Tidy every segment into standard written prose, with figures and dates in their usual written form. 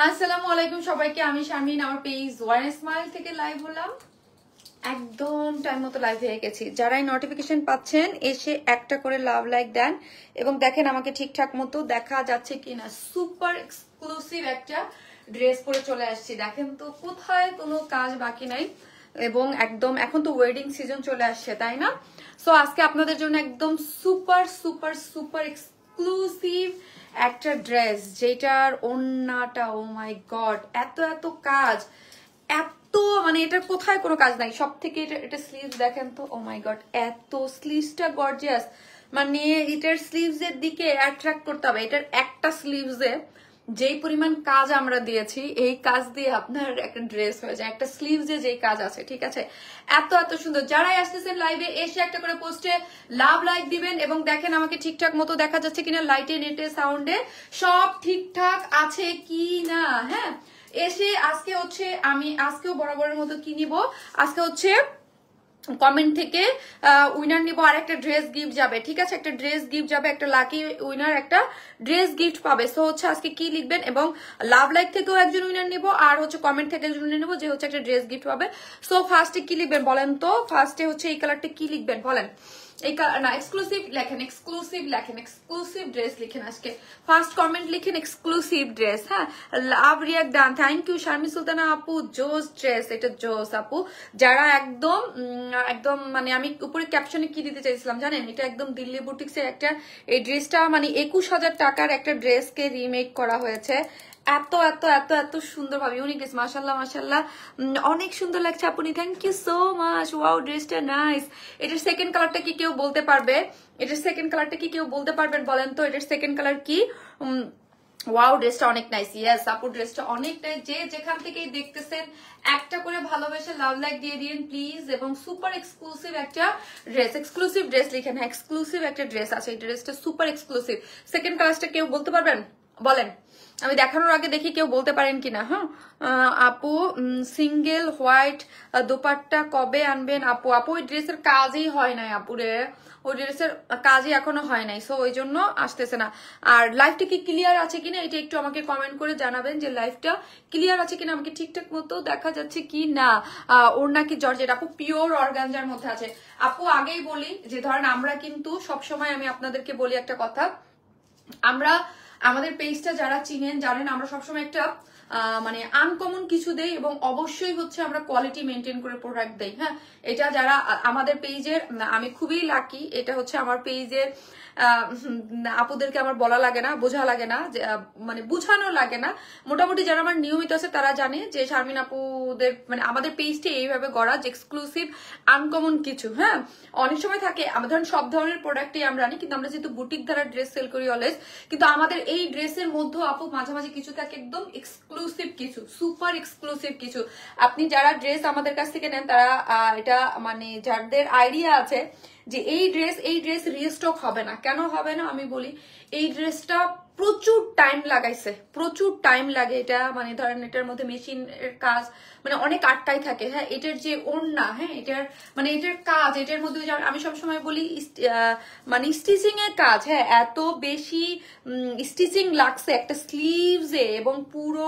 আসসালামু আলাইকুম সবাইকে, আমি শারমিন। আমার পেজ ওয়ান স্মাইল থেকে লাইভ হলাম। একদম টাইম মতো লাইভ হয়ে গেছি। যারাই নোটিফিকেশন পাচ্ছেন এসে একটা করে লাভ লাইক দেন এবং দেখেন আমাকে ঠিকঠাক মতো দেখা যাচ্ছে কিনা। সুপার এক্সক্লুসিভ একটা ড্রেস পরে চলে আসছি। দেখেন তো কোথায় কোনো কাজ বাকি নাই এবং একদম এখন তো ওয়েডিং সিজন চলে আসছে, তাই না? সো আজকে আপনাদের জন্য একদম সুপার সুপার সুপার এক্সক্লুসিভ একটা ড্রেস, যেটার ওন্নাটা ও মাই গড এত এত কাজ, এত মানে এটার কোথায় কোনো কাজ নাই। সব থেকে এটা স্লিভস দেখেন তো, ও মাই গড এত স্লিভসটা গর্জিয়াস। মানে এটার স্লিভস এর দিকে অ্যাট্রাক্ট করতে হবে। এটার একটা স্লিভসে যেই পরিমাণ কাজ আমরা দিয়েছি, এই কাজ দিয়ে আপনার একটা ড্রেস হয়ে যায়। একটা স্লিভসে যেই কাজ আছে, ঠিক আছে, এত এত সুন্দর। যারাই আসতেছেন লাইভে এসে একটা করে পোস্টে লাভ লাইক দিবেন এবং দেখেন আমাকে ঠিকঠাক মতো দেখা যাচ্ছে কিনা, লাইটে নেটে সাউন্ডে সব ঠিকঠাক আছে কি না। হ্যাঁ, এসে আজকে হচ্ছে আমি আজকেও বরাবরের মতো কি নিব, আজকে হচ্ছে কমেন্ট থেকে উইনার নিব আর একটা ড্রেস গিফট যাবে, ঠিক আছে, একটা ড্রেস গিফট যাবে, একটা লাকি উইনার একটা ড্রেস গিফট পাবে। সো হচ্ছে আজকে কি লিখবেন এবং লাভ লাইক থেকেও একজন উইনার নিব আর হচ্ছে কমেন্ট থেকে একজন উইনার নিব যে হচ্ছে একটা ড্রেস গিফট পাবে। সো ফার্স্টে কি লিখবেন বলেন তো? ফার্স্টে হচ্ছে এই কালারটা কি লিখবেন বলেন? এই না, এক্সক্লুসিভ লেখেন, এক্সক্লুসিভ লেখেন, এক্সক্লুসিভ ড্রেস লিখেন। আজকে ফার্স্ট কমেন্ট লিখেন এক্সক্লুসিভ ড্রেস। হ্যাঁ, love react done, thank you Sharmin Sultana আপু, জোস ড্রেস, এটা জোস আপু। যারা একদম একদম মানে আমি উপরে ক্যাপশনে কি দিতে চাইছিলাম জানেন, এটা একদম দিল্লি বুটিক্সের একটা, এই ড্রেসটা মানে 21,000 টাকার একটা ড্রেসকে রিমেক করা হয়েছে। এত এত এত এত সুন্দর ভাবে ইউনিক ড্রেস, মাশাল্লাহ মাশাল্লাহ, অনেক সুন্দর লাগছে আপনি, thank you so much. Wow, ড্রেসটা নাইস। এটার সেকেন্ড কালারটা কি কেউ বলতে পারবে? এটার সেকেন্ড কালারটা কি কেউ বলতে পারবেন বলেন তো? এটার সেকেন্ড কালার কি? ওয়াও, ড্রেসটা অনেক নাইস। ইয়েস আপু, ড্রেসটা অনেক নাইস। যে যেখান থেকেই দেখতেছেন একটা করে ভালোবেসে লাভ লাইক দিয়ে দিন প্লিজ। এবং সুপার এক্সক্লুসিভ একটা ড্রেস, এক্সক্লুসিভ ড্রেস লিখেন। হ্যাঁ, এক্সক্লুসিভ একটা ড্রেস আছে, এই ড্রেসটা সুপার এক্সক্লুসিভ। সেকেন্ড কালারটা কেউ বলতে পারবেন বলেন? আমি দেখানোর আগে দেখি কেউ বলতে পারেন কিনা। হ্যাঁ আপু, সিঙ্গেল হোয়াইট দোপাট্টা কবে আনবেন আপু? আপু ওই ড্রেসের কাজই হয় নাই আপুরে, ওই ড্রেসের কাজই এখনো হয় নাই, সো ওই জন্য আসতেছে না। আর লাইভটা কি ক্লিয়ার আছে কিনা এটা একটু আমাকে কমেন্ট করে জানাবেন যে লাইভটা ক্লিয়ার আছে কিনা, আমাকে ঠিকঠাক মতো দেখা যাচ্ছে কি না। ওর নাকি জর্জেট আপু, পিওর অর্গানজার মধ্যে আছে আপু। আগেই বলি যে ধরেন আমরা কিন্তু সবসময়, আমি আপনাদেরকে বলি একটা কথা, আমরা আমাদের পেজটা যারা চিনেন জানেন আমরা সবসময় একটা মানে আনকমন কিছু দেই এবং অবশ্যই হচ্ছে আমরা কোয়ালিটি মেনটেন করে প্রোডাক্ট দেই। হ্যাঁ, এটা যারা আমাদের পেজের, আমি খুবই লাকি, এটা হচ্ছে আমার পেজের আপুদেরকে আমার বলা লাগে না, বোঝা লাগে না, মানে বুঝানো লাগে না। মোটামুটি যারা আমার নিয়মিত আছে তারা জানে যে শারমিন আপুদের মানে আমাদের পেজটি এইভাবে গড়া যে এক্সক্লুসিভ আনকমন কিছু। হ্যাঁ, অনেক সময় থাকে আমরা ধরেন সব ধরনের প্রোডাক্টই আমরা আনি, কিন্তু আমরা যেহেতু বুটিক দ্বারা ড্রেস সেল করি অলওয়েজ, কিন্তু আমাদের এই ড্রেসের মধ্যে আপু মাঝে মাঝে কিছু থাকে একদম এক্সক্লুসিভ কিছু, সুপার এক্সক্লুসিভ কিছু। আপনি যারা ড্রেস আমাদের কাছ থেকে নেন তারা এটা মানে যাদের আইডিয়া আছে যে এই ড্রেস রিস্টক হবে না। কেন হবে না আমি বলি, এই ড্রেসটা প্রচুর টাইম লাগাইছে, প্রচুর টাইম লাগে। এটা মানে ধরেন এটার মধ্যে মেশিনের কাজ মানে অনেক আটটাই থাকে। হ্যাঁ, এটার যে ওড়না, হ্যাঁ এটার মানে এটার কাজ, এটার মধ্যে আমি সবসময় বলি মানে স্টিচিং এর কাজ, হ্যাঁ এত বেশি স্টিচিং লাগছে একটা স্লিভসে এবং পুরো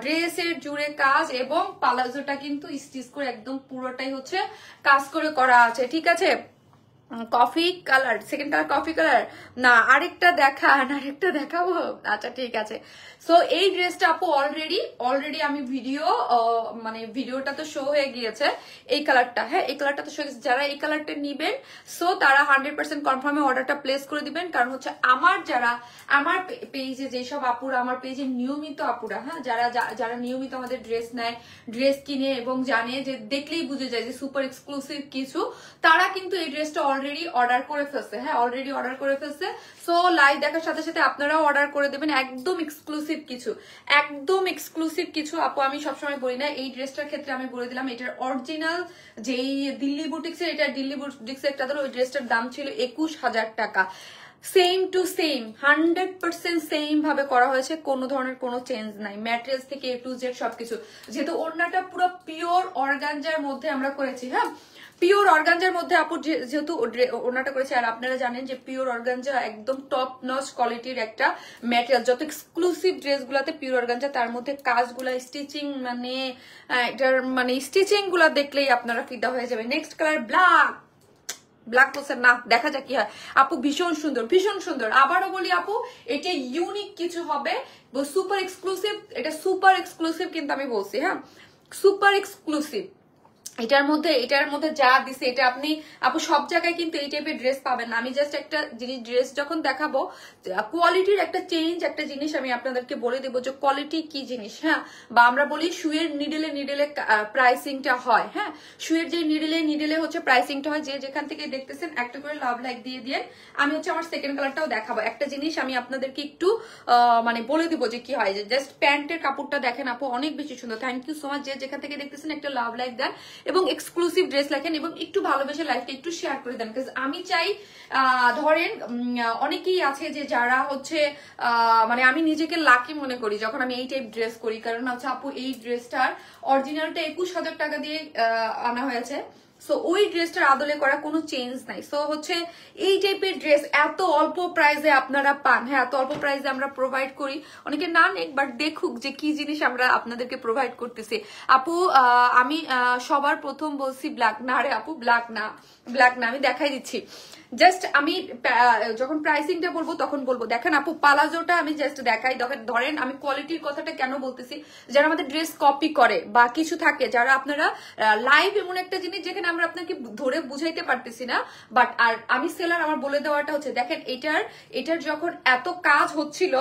ড্রেসের জুড়ে কাজ, এবং পালাজোটা কিন্তু স্টিচ করে একদম পুরোটাই হচ্ছে কাজ করে করা আছে, ঠিক আছে। Coffee colour, second colour coffee colour না, আরেকটা দেখান, আরেকটা দেখাবো? আচ্ছা ঠিক আছে। সো এই ড্রেসটা আপু অলরেডি আমি মানে ভিডিওটা তো শো হয়ে গিয়েছে। এই কালারটা, হ্যাঁ এই কালারটা তো শো হয়ে গেছে। যারা এই কালারটা নিবেন সো তারা 100% কনফার্মে অর্ডারটা প্লেস করে দিবেন। কারণ হচ্ছে আমার যারা আমার পেজে যেসব আপুরা, আমার পেজে নিয়মিত আপুরা, হ্যাঁ যারা নিয়মিত আমাদের ড্রেস নেয়, ড্রেস কিনে এবং জানে যে দেখলেই বুঝে যায় যে সুপার এক্সক্লুসিভ কিছু, তারা কিন্তু এই ড্রেসটা অলরেডি অর্ডার করে ফেলছে। হ্যাঁ, অলরেডি অর্ডার করে ফেলছে। সো লাইভ দেখার সাথে সাথে আপনারাও অর্ডার করে দেবেন। একদম এক্সক্লুসিভ কিছু, একদম এক্সক্লুসিভ কিছু আপু। আমি সবসময় বলি না, এই ড্রেসটার ক্ষেত্রে আমি বলে দিলাম এটার অরিজিনাল যেই দিল্লি বুটিক্সের, এটা দিল্লি বুটিক্সের একটা ধরো ওই ড্রেসটার দাম ছিল 21,000 টাকা। সেম টু সেম 100% সেম ভাবে করা হয়েছে, কোনো ধরনের কোনো চেঞ্জ নাই, ম্যাটেরিয়ালস থেকে A to Z সবকিছু। যেহেতু ওড়নাটা পুরো পিওর অর্গানজার মধ্যে আমরা করেছি, হ্যাঁ পিওর অর্গানজার মধ্যে আপু যেহেতু ওনাটা করেছে, আর আপনারা জানেন যে পিওর অর্গানজা একদম টপ নচ কোয়ালিটির একটা ম্যাটেরিয়াল। যত এক্সক্লুসিভ ড্রেসগুলোতে পিওর অর্গানজা, তার মধ্যে কাজগুলা স্টিচিং মানে এটার মানে স্টিচিং গুলা দেখলেই আপনারা ফিদা হয়ে যাবে। নেক্সট কালার ব্ল্যাক পোস্টার না, দেখা যাক কি হয় আপু। ভীষণ সুন্দর, ভীষণ সুন্দর। আবারও বলি আপু, এটা ইউনিক কিছু হবে, সুপার এক্সক্লুসিভ। এটা সুপার এক্সক্লুসিভ কিন্তু আমি বলছি, হ্যাঁ সুপার এক্সক্লুসিভ। এটার মধ্যে যা দিছে এটা আপনি আপু সব জায়গায় কিন্তু এই টাইপের ড্রেস পাবেন না। আমি জাস্ট একটা জিনিস ড্রেস যখন দেখাবো, কোয়ালিটির একটা চেঞ্জ, একটা জিনিস আমি আপনাদেরকে বলে দেবো যে কোয়ালিটি কি জিনিস, হ্যাঁ। বা আমরা বলি শুয়ের নিডেলে প্রাইসিংটা হয়, হ্যাঁ শুয়ের যে নিডেলে হচ্ছে প্রাইসিংটা হয়। যে যেখান থেকে দেখতেছেন একটা করে লাভ লাইক দিয়ে দিয়ে আমি হচ্ছে আমার সেকেন্ড কালারটাও দেখাবো। একটা জিনিস আমি আপনাদেরকে একটু মানে বলে দিব যে কি হয়, যে জাস্ট প্যান্টের কাপড়টা দেখেন আপু, অনেক বেশি সুন্দর। Thank you so much. যে যেখান থেকে দেখতেছেন একটা লাভ লাইক দেন এবং এক্সক্লুসিভ ড্রেস লেখেন এবং একটু ভালোবেসে লাইফকে একটু শেয়ার করে দেন। বিকজ আমি চাই ধরেন অনেকেই আছে যে যারা হচ্ছে মানে আমি নিজেকে লাকি মনে করি যখন আমি এই টাইপ ড্রেস করি, কারণ হচ্ছে আপু এই ড্রেসটার অরিজিনালটা 21,000 টাকা দিয়ে আনা হয়েছে। সো ওই ড্রেসটার আদলে করা কোনো চেঞ্জ নাই। সো হচ্ছে এই টাইপের ড্রেস এত অল্প প্রাইসে আপনারা পান, হ্যাঁ এত অল্প প্রাইসে আমরা প্রোভাইড করি। অনেকে না নেক বাট দেখুক যে কি জিনিস আমরা আপনাদেরকে প্রোভাইড করতেছি। আপু আমি সবার প্রথম বলছি ব্ল্যাক না রে আপু, ব্ল্যাক না আমি দেখাই দিচ্ছি। জাস্ট আমি যখন প্রাইসিংটা বলবো তখন বলবো। দেখেন আপু পালাজোটা আমি জাস্ট দেখাই। ধরেন আমি কোয়ালিটির কথাটা কেন বলতেছি, যারা আমাদের ড্রেস কপি করে বা কিছু থাকে, যারা আপনারা লাইভ এমন একটা জিনিস যেখানে আমরা আপনাকে ধরে বুঝাইতে পারতেছি না, বাট আর আমি সেলার আমার বলে দেওয়াটা হচ্ছে দেখেন এটার যখন এত কাজ হচ্ছিল,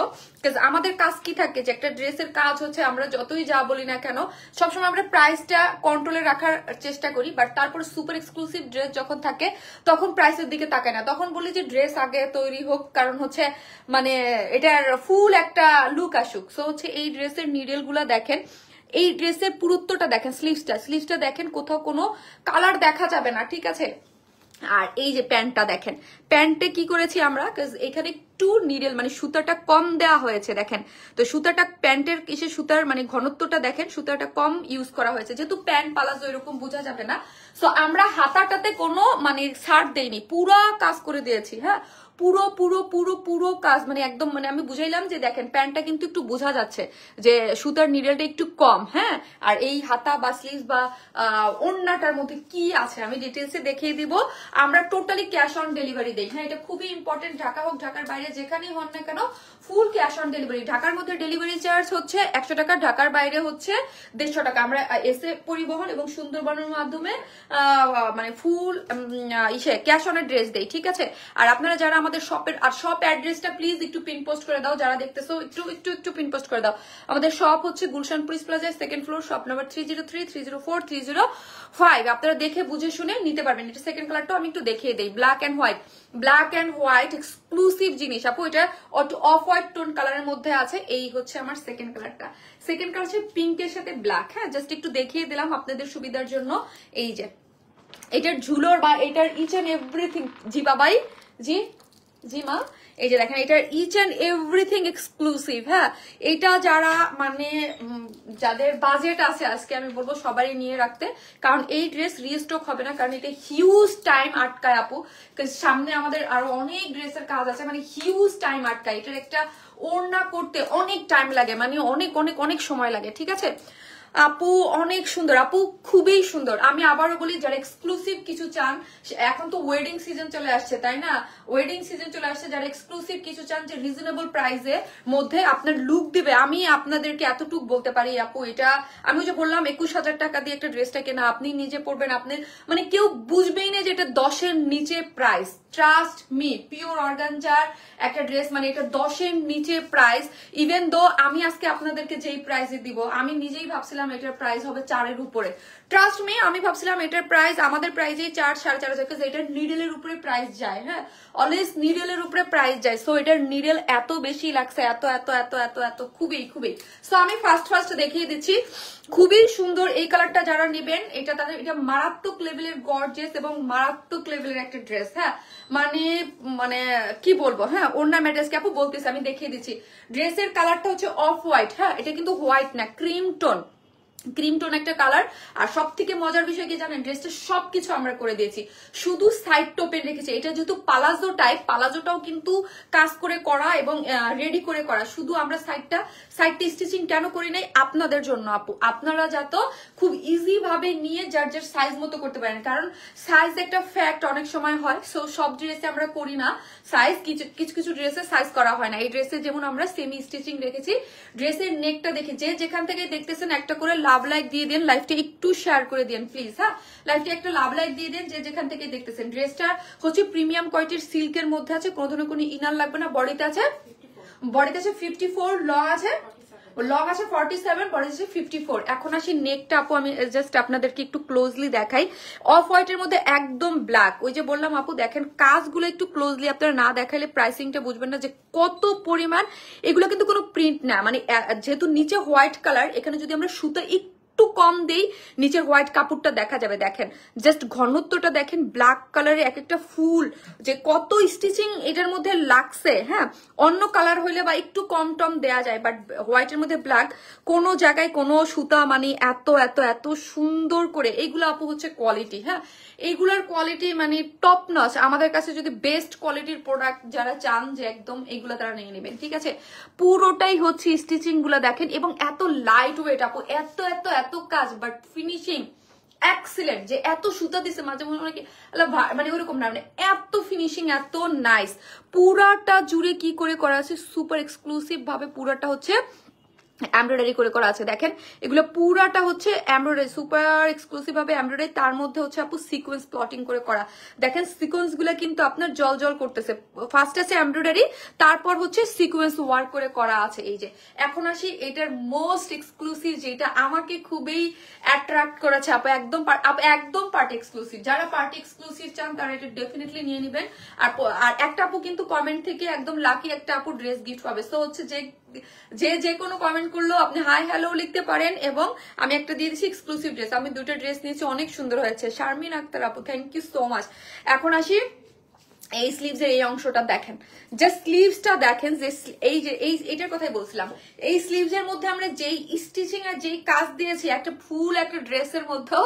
আমাদের কাজ কি থাকে যে একটা ড্রেসের কাজ হচ্ছে আমরা যতই যা বলি না কেন সবসময় আমরা প্রাইসটা কন্ট্রোলে রাখার চেষ্টা করি, বাট তারপর সুপার এক্সক্লুসিভ ড্রেস যখন থাকে তখন প্রাইসের দিকে তাকায় না, তখন বলি যে ড্রেস আগে তৈরি হোক, কারণ হচ্ছে মানে এটার ফুল একটা লুক আসুক। সো হচ্ছে এই ড্রেসের নিডেল গুলা দেখেন, এই ড্রেসের পুরুত্বটা দেখেন, স্লিভসটা দেখেন, কোথাও কোনো কালার দেখা যাবে না, ঠিক আছে। আর এই যে প্যান্টটা দেখেন, প্যান্টে কি করেছি আমরা, এখানে একটু নিডেল মানে সুতাটা কম দেওয়া হয়েছে দেখেন। তো সুতাটা প্যান্টের কিসে সুতার মানে ঘনত্বটা দেখেন, সুতাটা কম ইউজ করা হয়েছে, যেহেতু প্যান্ট পালাজো এরকম বোঝা যাবে না। সো আমরা হাতাটাতে কোনো মানে ছাড় দেইনি, পুরো কাজ করে দিয়েছি, হ্যাঁ পুরো পুরো পুরো পুরো কাজ মানে একদম মানে আমি বুঝাইলাম যে দেখেন প্যান্টটা কিন্তু একটু বোঝা যাচ্ছে যে সুতার নিডেলটা একটু কম, হ্যাঁ। আর এই হাতা বা স্লিভস বা ওড়নাটার মধ্যে কি আছে আমি ডিটেলসে দেখিয়ে দিব। আমরা টোটালি ক্যাশ অন ডেলিভারি দেই, হ্যাঁ এটা খুবই ইম্পর্টেন্ট। ঢাকা হোক ঢাকার বাইরে যেখানেই হন না কেন ফুল ক্যাশ অন ডেলিভারি। ঢাকার মধ্যে ডেলিভারি চার্জ হচ্ছে 100 টাকা, ঢাকার বাইরে হচ্ছে 150 টাকা। আমরা এসে পরিবহন এবং সুন্দরবনের মাধ্যমে মানে ফুল ক্যাশ অনের ড্রেস দেই, ঠিক আছে। আর আপনারা যারা আমাদের শপের আর শপ অ্যাড্রেসটা প্লিজ একটু পিন পোস্ট করে দাও, যারা দেখতেছো একটু পিন পোস্ট করে দাও। আমাদের শপ হচ্ছে গুলশান পুলিশ প্লাজায় সেকেন্ড ফ্লোর, শপ নাম্বার 303, 304, 305। আপনারা দেখে বুঝে শুনে নিতে পারবেন। এটা সেকেন্ড কালারটাও আমি একটু দেখিয়ে দিই, ব্ল্যাক অ্যান্ড হোয়াইট এক্সক্লুসিভ জিনিস আপু। এটা অফ হোয়াইট টোন কালারের মধ্যে আছে। এই হচ্ছে আমার সেকেন্ড কালারটা। সেকেন্ড কালার হচ্ছে পিঙ্কের সাথে ব্ল্যাক, হ্যাঁ জাস্ট একটু দেখিয়ে দিলাম আপনাদের সুবিধার জন্য। এই যে এটার ঝুলোর বা এটার ইচ এন্ড এভরিথিং, জি বাবাই জি মা, এই যে দেখেন এটার ইচ এন্ড এভরিথিং এক্সক্লুসিভ, হ্যাঁ এটা যারা মানে যাদের বাজেট আছে আজকে আমি বলবো সবারই নিয়ে রাখতে, কারণ এই ড্রেস রিস্টক হবে না, কারণ এটা হিউজ টাইম আটকায় আপু। সামনে আমাদের আরো অনেক ড্রেসের কাজ আছে, মানে হিউজ টাইম আটকায়। এটার একটা ওড়না করতে অনেক টাইম লাগে, মানে অনেক অনেক অনেক সময় লাগে, ঠিক আছে। আপু অনেক সুন্দর আপু, খুবই সুন্দর। আমি আবারও বলি যারা এক্সক্লুসিভ কিছু চান, এখন তো ওয়েডিং সিজন চলে আসছে তাই না, ওয়েডিং সিজন চলে আসছে, যারা এক্সক্লুসিভ কিছু চান যে রিজনেবল প্রাইসে মধ্যে আপনার লুক দিবে, আমি আপনাদেরকে এতটুক বলতে পারি আপু, এটা আমি যে বললাম 21,000 টাকা দিয়ে একটা ড্রেসটা কেনা, আপনি নিজে পরবেন, আপনার মানে কেউ বুঝবেই না যে এটা 10-এর নিচে price. Trust me, pure organza একটা ড্রেস মানে এটা 10-এর নিচে প্রাইস। ইভেন দো আমি আজকে আপনাদেরকে যেই প্রাইসে দিব, আমি নিজেই ভাবছিলাম এটার প্রাইস হবে 4-এর উপরে। ট্রাস্ট মি, আমি ভাবছিলাম এটার প্রাইস আমাদের প্রাইসেই 4-4.5 হাজার, এটার নিডেলের উপরে প্রাইস যায়, হ্যাঁ অলওয়েজ নিডেলের উপরে প্রাইস যায়। সো এটার নিডেল এত বেশি লাগছে, এত এত এত এত এত খুবই খুবই। সো আমি ফার্স্ট দেখিয়ে দিচ্ছি, খুবই সুন্দর এই কালারটা যারা নেবেন, এটা তাদের এটা মারাত্মক লেভেলের গর্জিয়াস এবং মারাত্মক লেভেলের একটা ড্রেস, হ্যাঁ মানে মানে কি বলবো, হ্যাঁ ওড়না ম্যাটেরিয়ালস আপু বলতেছি, আমি দেখিয়ে দিচ্ছি। ড্রেসের কালারটা হচ্ছে অফ হোয়াইট, হ্যাঁ এটা কিন্তু হোয়াইট না, ক্রিম টোন, ক্রিম টোন একটা কালার। আর সব থেকে মজার বিষয় কি জানেন, ড্রেসটা সবকিছু আমরা করে দিয়েছি, শুধু সাইড টোপেন রেখেছি। এটা যেহেতু পালাজো টাইপ, পালাজোটাও কিন্তু কাজ করে করা এবং রেডি করে করা, শুধু আমরা সাইডটা স্টিচিং কেন করি নাই আপনাদের জন্য আপু, আপনারা যাতে খুব ইজি ভাবে নিয়ে যার যার সাইজ মতো করতে পারেন, কারণ সাইজ একটা ফ্যাক্ট অনেক সময় হয়। সো সব ড্রেসে আমরা করি না সাইজ, কিছু কিছু ড্রেসে সাইজ করা হয় না। এই ড্রেসে যেমন আমরা সেমি স্টিচিং রেখেছি। ড্রেসের নেকটা দেখে যে যেখান থেকে দেখতেছেন একটা করে লাভ লাইক দিয়ে দেন, লাইভটা একটু শেয়ার করে দেন প্লিজ। হ্যাঁ, লাইভটা একটা লাভ লাইক দিয়ে দেন যে যেখান থেকে দেখতেছেন। ড্রেসটা হচ্ছে প্রিমিয়াম কোয়ালিটির সিল্কের মধ্যে আছে, কোনো ধরনের কোনো ইনার লাগবে না। বডিতে আছে 54, লং আছে 47, বডি আছে 54। এখন আসি নেকটা আপু, আমি জাস্ট আপনাদেরকে একটু ক্লোজলি দেখাই। অফ হোয়াইটের মধ্যে একদম ব্ল্যাক, ওই যে বললাম আপু দেখেন কাজগুলো একটু ক্লোজলি আপনারা না দেখাইলে প্রাইসিংটা বুঝবেন না যে কত পরিমাণ। এগুলো কিন্তু কোনো প্রিন্ট না, মানে যেহেতু নিচে হোয়াইট কালার, এখানে যদি আমরা সুতা একটু কম দেই নিচের হোয়াইট কাপড়টা দেখা যাবে। দেখেন জাস্ট ঘনত্বটা দেখেন, ব্ল্যাক কালারের এক একটা ফুল যে কত স্টিচিং এটার মধ্যে লাগছে। হ্যাঁ, অন্য কালার হইলে বা একটু কম টম দেয়া যায়, বাট হোয়াইটের মধ্যে ব্ল্যাক, কোনো জায়গায় কোনো সুতা মানে এত এত এত সুন্দর করে। এইগুলো আপু হচ্ছে কোয়ালিটি। হ্যাঁ, এইগুলোর কোয়ালিটি মানে টপ নচ। আমাদের কাছে যদি বেস্ট কোয়ালিটির প্রোডাক্ট যারা চান যে একদম এইগুলো তারা নিয়ে নেবেন, ঠিক আছে। পুরোটাই হচ্ছে স্টিচিং গুলো দেখেন, এবং এত লাইট ওয়েট আপু, এত এত এত কাজ, বাট ফিনিশিং এক্সিলেন্ট। যে এত সুতা দিছে মাঝে মনে হয় কি মানে ওইরকম না, মানে এত ফিনিশিং এত নাইস। পুরাটা জুড়ে কি করে করা আছে, সুপার এক্সক্লুসিভ ভাবে পুরাটা হচ্ছে এমব্রয়ডারি করে করা আছে। দেখেন এগুলো পুরাটা হচ্ছে এমব্রয়ডারি, সুপার এক্সক্লুসিভ ভাবে এমব্রয়ডারি, তার মধ্যে হচ্ছে আপু সিকোয়েন্স প্লটিং করে করা। দেখেন সিকোয়েন্স গুলো কিন্তু আপনার জল জল করতেছে। ফার্স্ট আছে এমব্রয়ডারি, তারপর হচ্ছে সিকোয়েন্স ওয়ার্ক করে করা আছে। এই যে এখন আসি এটার মোস্ট এক্সক্লুসিভ, যেটা আমাকে খুবই অ্যাট্রাক্ট করেছে আপু, একদম পার্টি এক্সক্লুসিভ। যারা পার্টি এক্সক্লুসিভ চান তারা এটা ডেফিনেটলি নিয়ে নেবেন। আর একটা আপু কিন্তু কমেন্ট থেকে একদম লাকি একটা আপু ড্রেস গিফট পাবে। সো হচ্ছে যে কোনো কমেন্ট করলেও আপনি হাই হ্যালো লিখতে পারেন, এবং আমি একটা দিয়ে দিচ্ছি এক্সক্লুসিভ ড্রেস। আমি দুটো ড্রেস নিয়েছি, অনেক সুন্দর হয়েছে। শারমিন আক্তার আপু, থ্যাংক ইউ সো মাচ। এখন আসি এই স্লিভস এর এই অংশটা দেখেন, জাস্ট স্লিভসটা দেখেন, যে এই যে এইটার কথাই বলছিলাম। এই স্লিভস এর মধ্যে আমরা যেই স্টিচিং আর যেই কাজ দিয়েছি, একটা ফুল একটা ড্রেসের মধ্যেও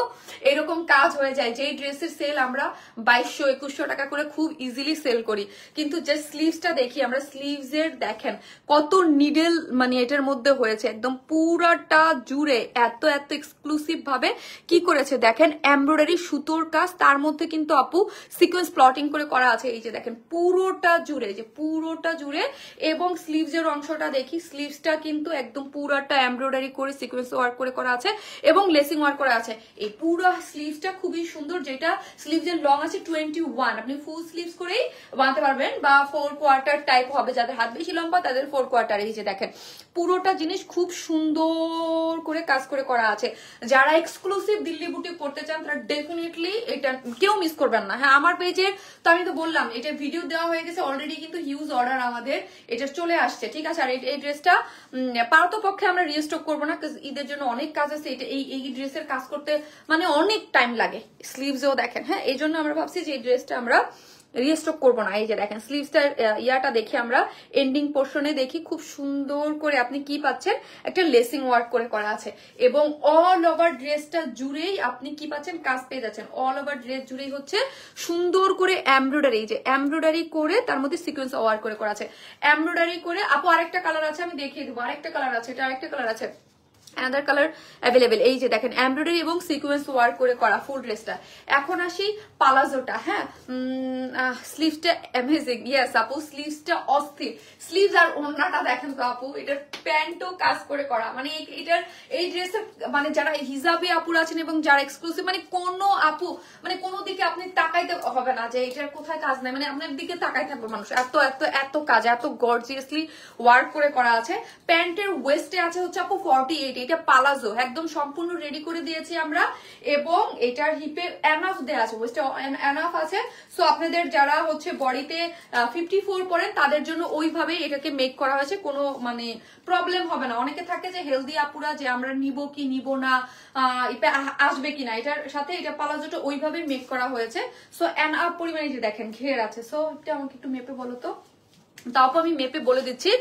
এরকম কাজ হয়ে যায়। যেই ড্রেসের সেল আমরা 2200-2100 টাকা করে খুব ইজিলি সেল করি, কিন্তু জাস্ট স্লিভসটা দেখি আমরা, স্লিভস এর দেখেন কত নিডেল মানে এটার মধ্যে হয়েছে, একদম পুরাটা জুড়ে এত এত এক্সক্লুসিভ ভাবে কি করেছে দেখেন, এমব্রয়ডারি সুতোর কাজ, তার মধ্যে কিন্তু আপু সিকোয়েন্স প্লটিং করে করা আছে। এই যে দেখেন পুরোটা জুড়ে, যে পুরোটা জুড়ে। এবং স্লিভস এর অংশটা দেখি, স্লিভসটা কিন্তু একদম পুরোটা এমব্রয়ডারি করে সিকোয়েন্স ওয়ার্ক করে করা আছে এবং লেসিং ওয়ার্ক করা আছে। এই পুরো স্লিভসটা খুবই সুন্দর, যেটা স্লিভস এর লং আছে 21। আপনি ফুল স্লিভস করেই বানাতে পারবেন, বা 4 কোয়ার্টার টাইপ হবে, যাদের হাত বেশি লম্বা তাদের 4 কোয়ার্টার। এই যে দেখেন পুরোটা জিনিস খুব সুন্দর করে কাজ করে করা আছে। যারা এক্সক্লুসিভ দিল্লি বুটিক করতে চান তারা ডেফিনেটলি এটা কেউ মিস করবেন না। হ্যাঁ, আমার পেজে তো আমি তো বললাম এটা ভিডিও দেওয়া হয়ে গেছে অলরেডি, কিন্তু হিউজ অর্ডার আমাদের এটা চলে আসছে, ঠিক আছে। আর এই ড্রেসটা পারতপক্ষে আমরা রিস্টক করবো না, ঈদের জন্য অনেক কাজ আছে। এটা এই ড্রেসের কাজ করতে মানে অনেক টাইম লাগে, স্লিভসেও দেখেন। হ্যাঁ, এই জন্য আমরা ভাবছি যে এই ড্রেসটা আমরা রিস্টক করবো না। এই যে দেখেন স্লিভসটার ইয়াটা দেখি আমরা, এন্ডিং পোর্শনে দেখি খুব সুন্দর করে আপনি কি পাচ্ছেন, একটা লেসিং ওয়ার্ক করে করা আছে। এবং অল ওভার ড্রেসটা জুড়েই আপনি কি পাচ্ছেন, কাজ পেয়ে যাচ্ছেন। অল ওভার ড্রেস জুড়েই হচ্ছে সুন্দর করে এমব্রয়ডারি, যে এমব্রয়ডারি করে তার মধ্যে সিকোয়েন্স ওয়ার্ক করে করা আছে। এমব্রয়ডারি করে আপু আরেকটা কালার আছে, আমি দেখিয়ে দেবো। আরেকটা কালার আছে, এটা আরেকটা কালার আছে, অ্যানাদার কালার অ্যাভেলেবেল। এই যে দেখেন এমব্রয়ডারি এবং সিকোয়েন্স ওয়ার্ক করে করা ফুল ড্রেসটা। এখন আসি পালাজোটা। হ্যাঁ, স্লিভসটা অ্যামেজিং। ইয়েস আপু, স্লিভসটা অস্থির। স্লিভস আর ওড়নাটা দেখেন তো আপু, এটার প্যান্টও কাজ করে করা, মানে এটার এই ড্রেসের মানে যারা হিজাবে আপুর আছেন এবং যারা এক্সক্লুসিভ, মানে কোনো আপু মানে কোনো দিকে আপনি তাকাইতে হবে না যে এটার কোথায় কাজ নাই, মানে আপনার দিকে তাকাই থাকবে মানুষ, এত এত এত কাজ, এত গর্জিয়াসলি ওয়ার্ক করে করা আছে। প্যান্টের ওয়েস্টে আছে হচ্ছে আপু 48, এটা পালাজো একদম সম্পূর্ণ রেডি করে দিয়েছি আমরা, এবং এটার হিপে এনাফ দেওয়া আছে, ওয়েস্টে এনাফ আছে। সো আপনাদের যারা হচ্ছে বডিতে 54 পরেন তাদের জন্য ওইভাবে এটাকে মেক করা হয়েছে, কোনো মানে প্রবলেম হবে না। অনেকে থাকে যে হেলদি আপুরা যে আমরা নিব কি নিব না, আসবে কিনা, এটার সাথে এটা পালাজোটা ওইভাবে মেক করা হয়েছে। সো এনাফ পরিমাণে যে দেখেন ঘের আছে। সো এটা আমাকে একটু মেপে বলো তো, তারপর আমি মেপে বলে দিচ্ছি,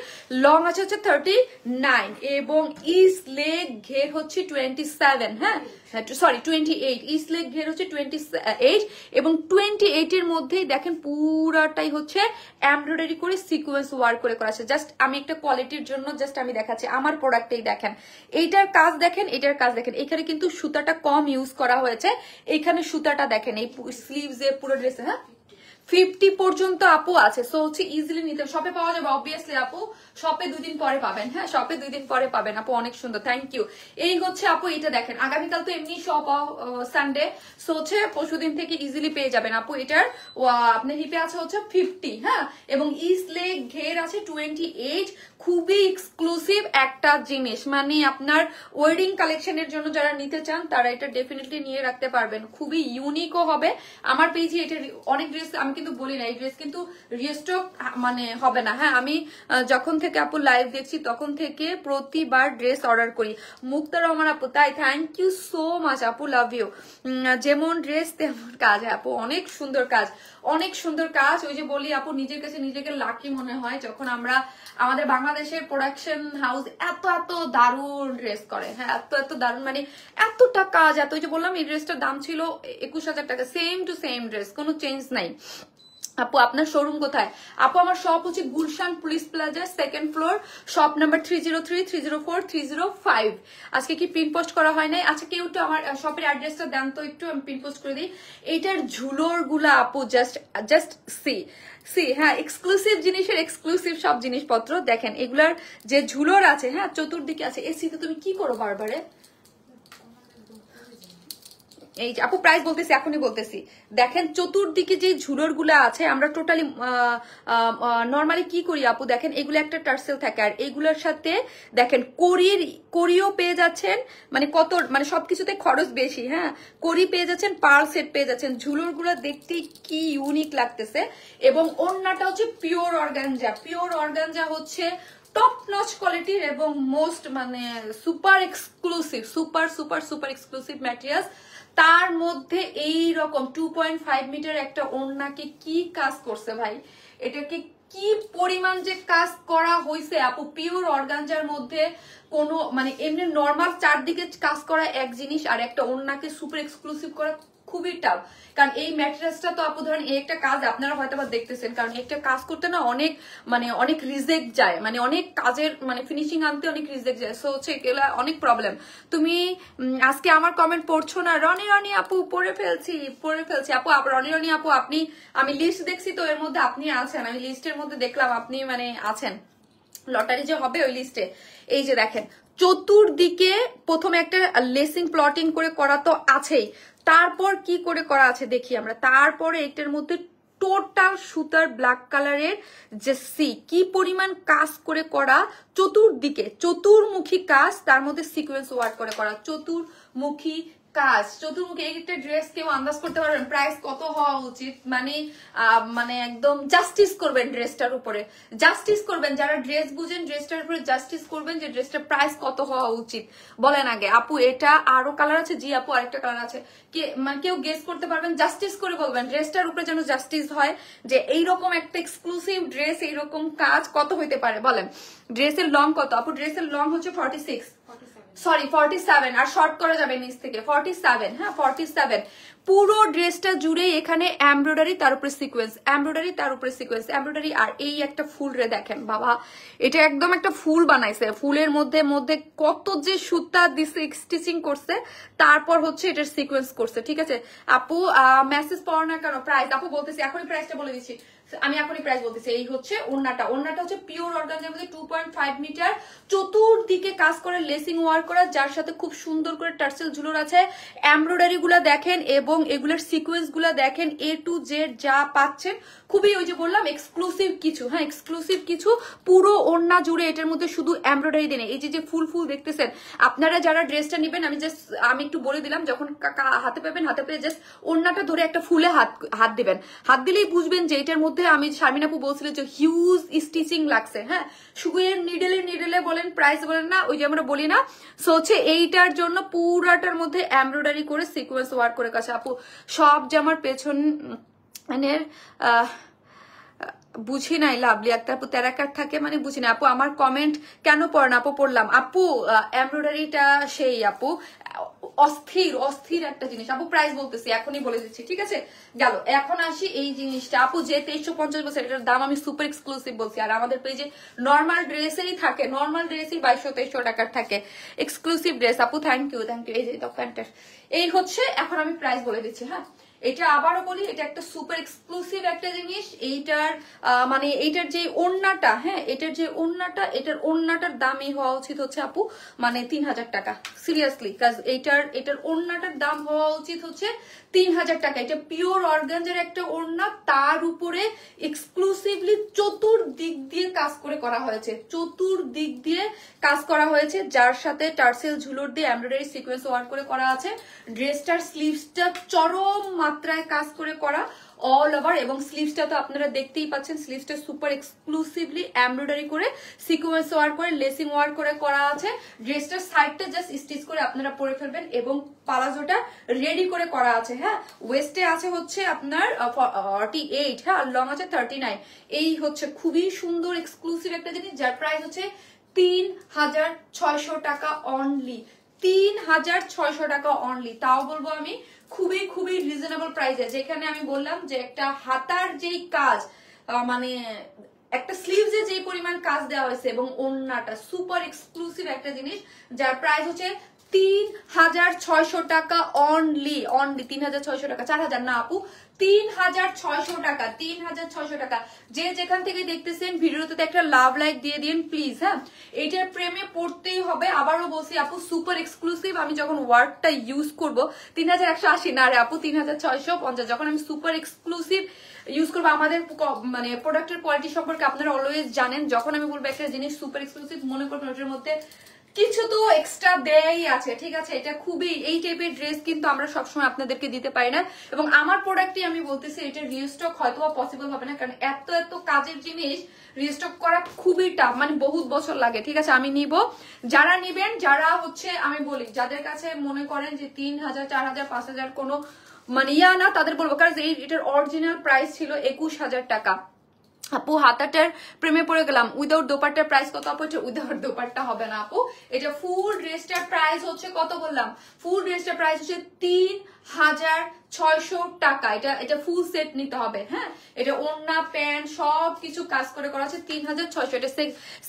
লং আছে হচ্ছে 39 এবং ইস্ট লেগ ঘের হচ্ছে 27, হ্যাঁ সরি 28, ইস্ট লেগ ঘের হচ্ছে 28 এবং 28 এর মধ্যেই দেখেন পুরাটাই হচ্ছে এমব্রয়ডারি করে সিকোয়েন্স ওয়ার্ক করে করা আছে। জাস্ট আমি একটা কোয়ালিটির জন্য জাস্ট আমি দেখাচ্ছি আমার প্রোডাক্টেই দেখেন, এইটার কাজ দেখেন, এটার কাজ দেখেন, এখানে কিন্তু সুতাটা কম ইউজ করা হয়েছে, এখানে সুতাটা দেখেন এই স্লিভস এর পুরো ড্রেসে, হ্যাঁ 50 পর্যন্ত আপু আছে, সো হচ্ছে ইজিলি নিতে শপে পাওয়া যাবে অবভিয়াসলি আপু, শপে 2 দিন পরে পাবেন, হ্যাঁ শপে 2 দিন পরে পাবেন আপু, অনেক সুন্দর, থ্যাংক ইউ। এই হচ্ছে আপু এটা দেখেন, আগামীকাল তো এমনি শপ সানডে, সো হচ্ছে পরশুদিন থেকে ইজিলি পেয়ে যাবেন আপু। এটার আপনার হিপে আছে হচ্ছে 50, হ্যাঁ এবং ইস্ট লেগ ঘের আছে 28, খুবই এক্সক্লুসিভ একটা জিনিস, মানে আপনার ওয়েডিং কালেকশনের জন্য যারা নিতে চান তারা এটা ডেফিনেটলি নিয়ে রাখতে পারবেন, খুবই ইউনিকও হবে। আমার পেজে এটা অনেক ড্রেস আমি কিন্তু বলি না, এই ড্রেস কিন্তু রিস্টক মানে হবে না, হ্যাঁ আমি যখন থেকে আপু লাইভ দেখছি তখন থেকে প্রতিবার ড্রেস অর্ডার করি। মুক্তার রহমান আপু, তাই থ্যাংক ইউ সো মাচ আপু, লাভ ইউ। যেমন ড্রেস তেমন কাজ আপু, অনেক সুন্দর কাজ, অনেক সুন্দর কাজ। ওই যে বলি আপু, নিজের কাছে নিজেকে লাকি মনে হয় যখন আমরা আমাদের বাংলাদেশের প্রোডাকশন হাউস এত এত দারুণ ড্রেস করে, হ্যাঁ এত এত দারুণ, মানে এতটা কাজ, এত যে বললাম এই ড্রেসটার দাম ছিল 21,000 টাকা, সেম টু সেম ড্রেস, কোনো চেঞ্জ নাই। আপু আপনার শোরুম কোথায়? আপু আমার শপ হচ্ছে Gulshan police plaza, 2nd floor, shop number 303, 304, 305। আজকে কি পিন পোস্ট করা হয় নাই? আচ্ছা কেউ একটু আমার শপের অ্যাড্রেসটা দেন তো, একটু আমি পিন পোস্ট করে দিই। এইটার ঝুলোর গুলা আপু জাস্ট সি হ্যাঁ এক্সক্লুসিভ জিনিসের এক্সক্লুসিভ সব জিনিসপত্র দেখেন, এগুলার যে ঝুলোর আছে, হ্যাঁ চতুর্দিকে আছে। এসিতে তুমি কি করো বারবারে? এই আপু প্রাইস বলতেছি, এখনই বলতেছি, দেখেন চতুর্দিকে যে ঝুলোর গুলা আছে, আমরা টোটালি নর্মালি কি করি আপু দেখেন, এগুলো একটা টার্সেল থাকে, আর এগুলোর সাথে দেখেন করিও পেয়ে যাচ্ছেন, মানে কত মানে সবকিছুতে খরচ বেশি, হ্যাঁ করি পেয়ে যাচ্ছেন, পার্ল সেট পেয়ে যাচ্ছেন, ঝুলোর গুলা দেখতে কি ইউনিক লাগতেছে। এবং ওড়নাটা হচ্ছে পিওর অর্গানজা হচ্ছে টপ নচ কোয়ালিটির এবং মোস্ট মানে super exclusive, super exclusive materials. তার মধ্যে এই রকম 2.5 মিটার একটা ওড়নাকে কি কাজ করছে ভাই, এটাকে কি পরিমাণ যে কাজ করা হয়েছে আপু, পিওর অর্গানজার মধ্যে কোনো মানে এমনি নর্মাল চারদিকে কাজ করা এক জিনিস, আর একটা ওড়নাকে সুপার এক্সক্লুসিভ করা খুবই টাফ। কারণ এই ম্যাটেরিয়ালসটা তো আপু ধরেন এই একটা কাজ আপনারা হয়তো বা দেখতেছেন, কারণ একটা কাজ করতে না অনেক রিজেক্ট যায়, মানে অনেক কাজের মানে ফিনিশিং আনতে অনেক রিজেক্ট যায়, সো হচ্ছে এগুলা অনেক প্রবলেম। তুমি আজকে আমার কমেন্ট পড়ছো না? রনি আপু পড়ে ফেলছি আপু, রনি আপু আপনি, আমি লিস্ট দেখছি তো এর মধ্যে আপনি আছেন, আমি লিস্টের মধ্যে দেখলাম আপনি মানে আছেন, লটারি যে হবে ওই লিস্টে। এই যে দেখেন চতুর্দিকে প্রথমে একটা লেসিং প্লটিং করে করা তো আছেই, তারপর কি করে করা আছে দেখি আমরা, তারপরে এটার মধ্যে টোটাল সুতার ব্ল্যাক কালারের যে কি পরিমাণ কাজ করে করা, চতুর্দিকে চতুর্মুখী কাজ, তার মধ্যে সিকোয়েন্স ওয়ার্ক করে করা, চতুর্মুখী কাজ, চতুর্মুখী। একটা ড্রেস কেউ আন্দাজ করতে পারবেন প্রাইস কত হওয়া উচিত? মানে একদম জাস্টিস করবেন ড্রেসটার উপরে, জাস্টিস করবেন, যারা ড্রেস বুঝেন ড্রেসটার উপরে জাস্টিস করবেন যে ড্রেসটার প্রাইস কত হওয়া উচিত বলেন আগে। আপু এটা আরো কালার আছে? জি আপু আরেকটা কালার আছে, কেউ গেস করতে পারবেন? জাস্টিস করে বলবেন, ড্রেসটার উপরে যেন জাস্টিস হয় যে এইরকম একটা এক্সক্লুসিভ ড্রেস, এইরকম কাজ কত হইতে পারে বলেন। ড্রেসের লং কত আপু? ড্রেসের লং হচ্ছে 47, আর শর্ট করা যাবে নিচ থেকে 47, হ্যাঁ 47। পুরো ড্রেসটা জুড়ে এখানে এমব্রয়ডারি, তার উপরে সিকোয়েন্স, এমব্রয়ডারি, তার উপরে সিকোয়েন্স, এমব্রয়ডারি, আর এই একটা ফুল রে দেখেন বাবা, এটা একদম একটা ফুল বানাইছে, ফুলের মধ্যে কত যে সুতা দিছে, স্টিচিং করছে, তারপর হচ্ছে এটার সিকোয়েন্স করছে, ঠিক আছে আপু। মেসেজ পড়ো না কেন? প্রাইস আপু বলতেছি, এখনই প্রাইসটা বলে দিচ্ছি, আমি এখনই প্রাইস বলতেছি। এই হচ্ছে ওড়নাটা হচ্ছে পিওর অর্গানজার মধ্যে 2.5 মিটার, চতুর্দিকে কাজ করে লেসিং ওয়ার্ক করা, যার সাথে খুব সুন্দর করে টার্সেল ঝুলোর আছে, এমব্রয়ডারি গুলা দেখেন এবং এগুলোর সিকোয়েন্স গুলা দেখেন, A to Z যা পাচ্ছেন খুবই ওই যে বললাম এক্সক্লুসিভ কিছু, হ্যাঁ এক্সক্লুসিভ কিছু। পুরো ওড়না জুড়ে এটার মধ্যে শুধু এমব্রয়ডারি দেন, এই যে ফুল দেখতেছেন আপনারা যারা ড্রেসটা নেবেন, আমি একটু বলে দিলাম, যখন হাতে পাবেন, হাতে পেয়ে জাস্ট ওড়নাটা ধরে একটা ফুলে হাত দিবেন, হাত দিলেই বুঝবেন যে এটার মধ্যে আমি শারমিন আপু বলছিল যে হিউজ স্টিচিং লাগছে, হ্যাঁ সুইয়ের নিডেলে বলেন, প্রাইস বলেন না, ওই যে আমরা বলি না, সো হচ্ছে এইটার জন্য পুরাটার মধ্যে এমব্রয়ডারি করে সিকোয়েন্স ওয়ার্ক করে কাছে আপু। সব জামার পেছন মানে বুঝি নাই লাভলি আক্তার আপু, তেরাকার থাকে মানে বুঝি না আপু। আমার কমেন্ট কেন পড়েন আপু? পড়লাম আপু। এমব্রয়ডারিটা সেই আপু অস্থির অস্থির একটা জিনিস আপু। প্রাইস বলতেছি, এখনই বলে দিচ্ছি, ঠিক আছে? গেল। এখন আসি এই জিনিসটা আপু, যে 2350 বছর, এটার দাম আমি সুপার এক্সক্লুসিভ বলছি। আর আমাদের পেজে নর্মাল ড্রেসেরই থাকে, নর্মাল ড্রেসই 2200-2300 টাকার থাকে, এক্সক্লুসিভ ড্রেস আপু। Thank you, thank you. এই যে প্যান্টার, এই হচ্ছে। এখন আমি প্রাইস বলে দিচ্ছি। হ্যাঁ, এটা আবারও বলি, এটা একটা সুপার এক্সক্লুসিভ একটা জিনিস। এইটার মানে এইটার যে ওড়নাটা, হ্যাঁ এটার যে ওড়নাটা, এটার ওড়নাটার দামই হওয়া উচিত হচ্ছে আপু মানে 3000 টাকা, সিরিয়াসলি। কাজ এটার ওড়নাটার দাম হওয়া উচিত হচ্ছে 3000 টাকা। এটা পিওর অর্গানজার একটা ওড়না, তার উপরে এক্সক্লুসিভলি চতুর্দিক দিয়ে কাজ করে করা হয়েছে, চতুর্দিক দিয়ে কাজ করা হয়েছে, যার সাথে টার্সেল ঝুলুর দিয়ে এমব্রয়ডারি সিকোয়েন্স ওয়ার্ক করে করা আছে। ড্রেসটার স্লিভসটা চরম মাত্রায় কাজ করে করা অল ওভার, এবং স্লিভসটা তো আপনারা দেখতেই পাচ্ছেন, স্লিভসটা সুপার এক্সক্লুসিভলি এমব্রয়ডারি করে সিকোয়েন্স ওয়ার্ক করে লেসিং ওয়ার্ক করে করা আছে। ড্রেসটার সাইডটা জাস্ট স্টিচ করে আপনারা পরে ফেলবেন, এবং পালাজোটা রেডি করে করা আছে। হ্যাঁ, ওয়েস্টে আছে হচ্ছে আপনার 48, হ্যাঁ, লং আছে 39। এই হচ্ছে খুবই সুন্দর এক্সক্লুসিভ একটা জিনিস, যার প্রাইস হচ্ছে 3600 টাকা অনলি। 3600 টাকা অনলি, তাও বলবো আমি খুবই খুবই রিজনেবল প্রাইসে। যেখানে আমি বললাম যে একটা হাতার যেই কাজ, মানে একটা স্লিভসে যে পরিমাণ কাজ দেওয়া হয়েছে, এবং ওড়নাটা সুপার এক্সক্লুসিভ একটা জিনিস, যার প্রাইস হচ্ছে 3600 টাকা অনলি। অনলি 3600 টাকা, 4000 না আপু, 3600 টাকা, 3600 টাকা। যে যেখান থেকে দেখতেছেন ভিডিওতে একটা লাভ লাইক দিয়ে দিন প্লিজ। হ্যাঁ, এইটার প্রেমে পড়তেই হবে। আবারও বলছি আপু, সুপার এক্সক্লুসিভ। আমি যখন ওয়ার্ডটা ইউজ করবো 3180 না রে আপু, 3650। যখন আমি সুপার এক্সক্লুসিভ ইউজ করবো, আমাদের মানে প্রোডাক্টের কোয়ালিটি সম্পর্কে আপনারা অলওয়েজ জানেন। যখন আমি বলবো একটা জিনিস সুপার এক্সক্লুসিভ, মনে করবেন ওটার মধ্যে কিছু তো এক্সট্রা দেয়াই আছে, ঠিক আছে? এটা খুবই, এই টাইপের ড্রেস কিন্তু আমরা সবসময় আপনাদেরকে দিতে পারি না, এবং আমার প্রোডাক্টই আমি বলতেছি এটা রিস্টক হয়তো পসিবল হবে না, কারণ এত এত কাজের জিনিস রিস্টক করা খুবই টাফ, মানে বহুত বছর লাগে, ঠিক আছে? আমি নিব, যারা নিবেন, যারা হচ্ছে আমি বলি যাদের কাছে মনে করেন যে 3000, 4000, 5000 কোনো মানে ইয়া না, তাদের বলবো, কারণ এটার অরিজিনাল প্রাইস ছিল 21000 টাকা। আপু হাতাটার প্রেমে পড়ে গেলাম। উইদাউট দোপাট্টার প্রাইস কত আপু? এটা উইদাউট দোপাট্টা হবে না আপু, এটা ফুল ড্রেসটার প্রাইস হচ্ছে কত বললাম? ফুল ড্রেসটার প্রাইস হচ্ছে 3600 টাকা। এটা ফুল সেট নিতে হবে। হ্যাঁ, এটা ওড়না প্যান্ট সবকিছু কাজ করে করা আছে 3600। এটা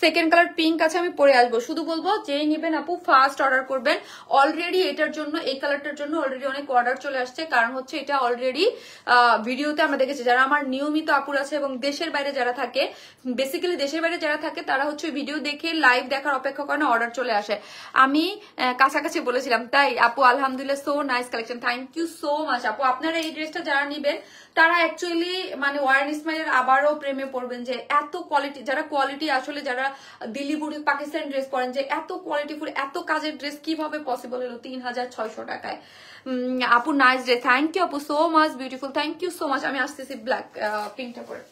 সেকেন্ড কালার পিঙ্ক আছে, আমি পরে আসবো। শুধু বলবো যেই নিবেন আপু ফার্স্ট অর্ডার করবেন। অলরেডি এটার জন্য, এই কালারটার জন্য অলরেডি অনেক অর্ডার চলে আসছে, কারণ হচ্ছে এটা অলরেডি ভিডিওতে আমরা দেখেছি। যারা আমার নিয়মিত আপুর আছে এবং দেশের বাইরে যারা থাকে, বেসিক্যালি দেশের বাইরে যারা থাকে, তারা হচ্ছে ভিডিও দেখে লাইভ দেখার অপেক্ষা করে না, অর্ডার চলে আসে। আমি কাছাকাছি বলেছিলাম তাই আপু। আলহামদুলিল্লাহ, so nice collection, thank you so much আপু। আপনারা এই ড্রেসটা যারা নিবেন তারা অ্যাকচুয়ালি মানে ওয়ার্ন ইসমাইলের আবারও প্রেমে পড়বেন, যে এত কোয়ালিটি, যারা কোয়ালিটি আসলে যারা দিল্লি বুড়ি পাকিস্তান ড্রেস পরেন, যে এত কোয়ালিটিফুল এত কাজের ড্রেস কিভাবে পসিবল হলো 3600 টাকায়। আপু নাইস ড্রেস, থ্যাংক ইউ আপু, so much beautiful, thank you so much. আমি আসতেছি ব্ল্যাক পিঙ্কটা করে।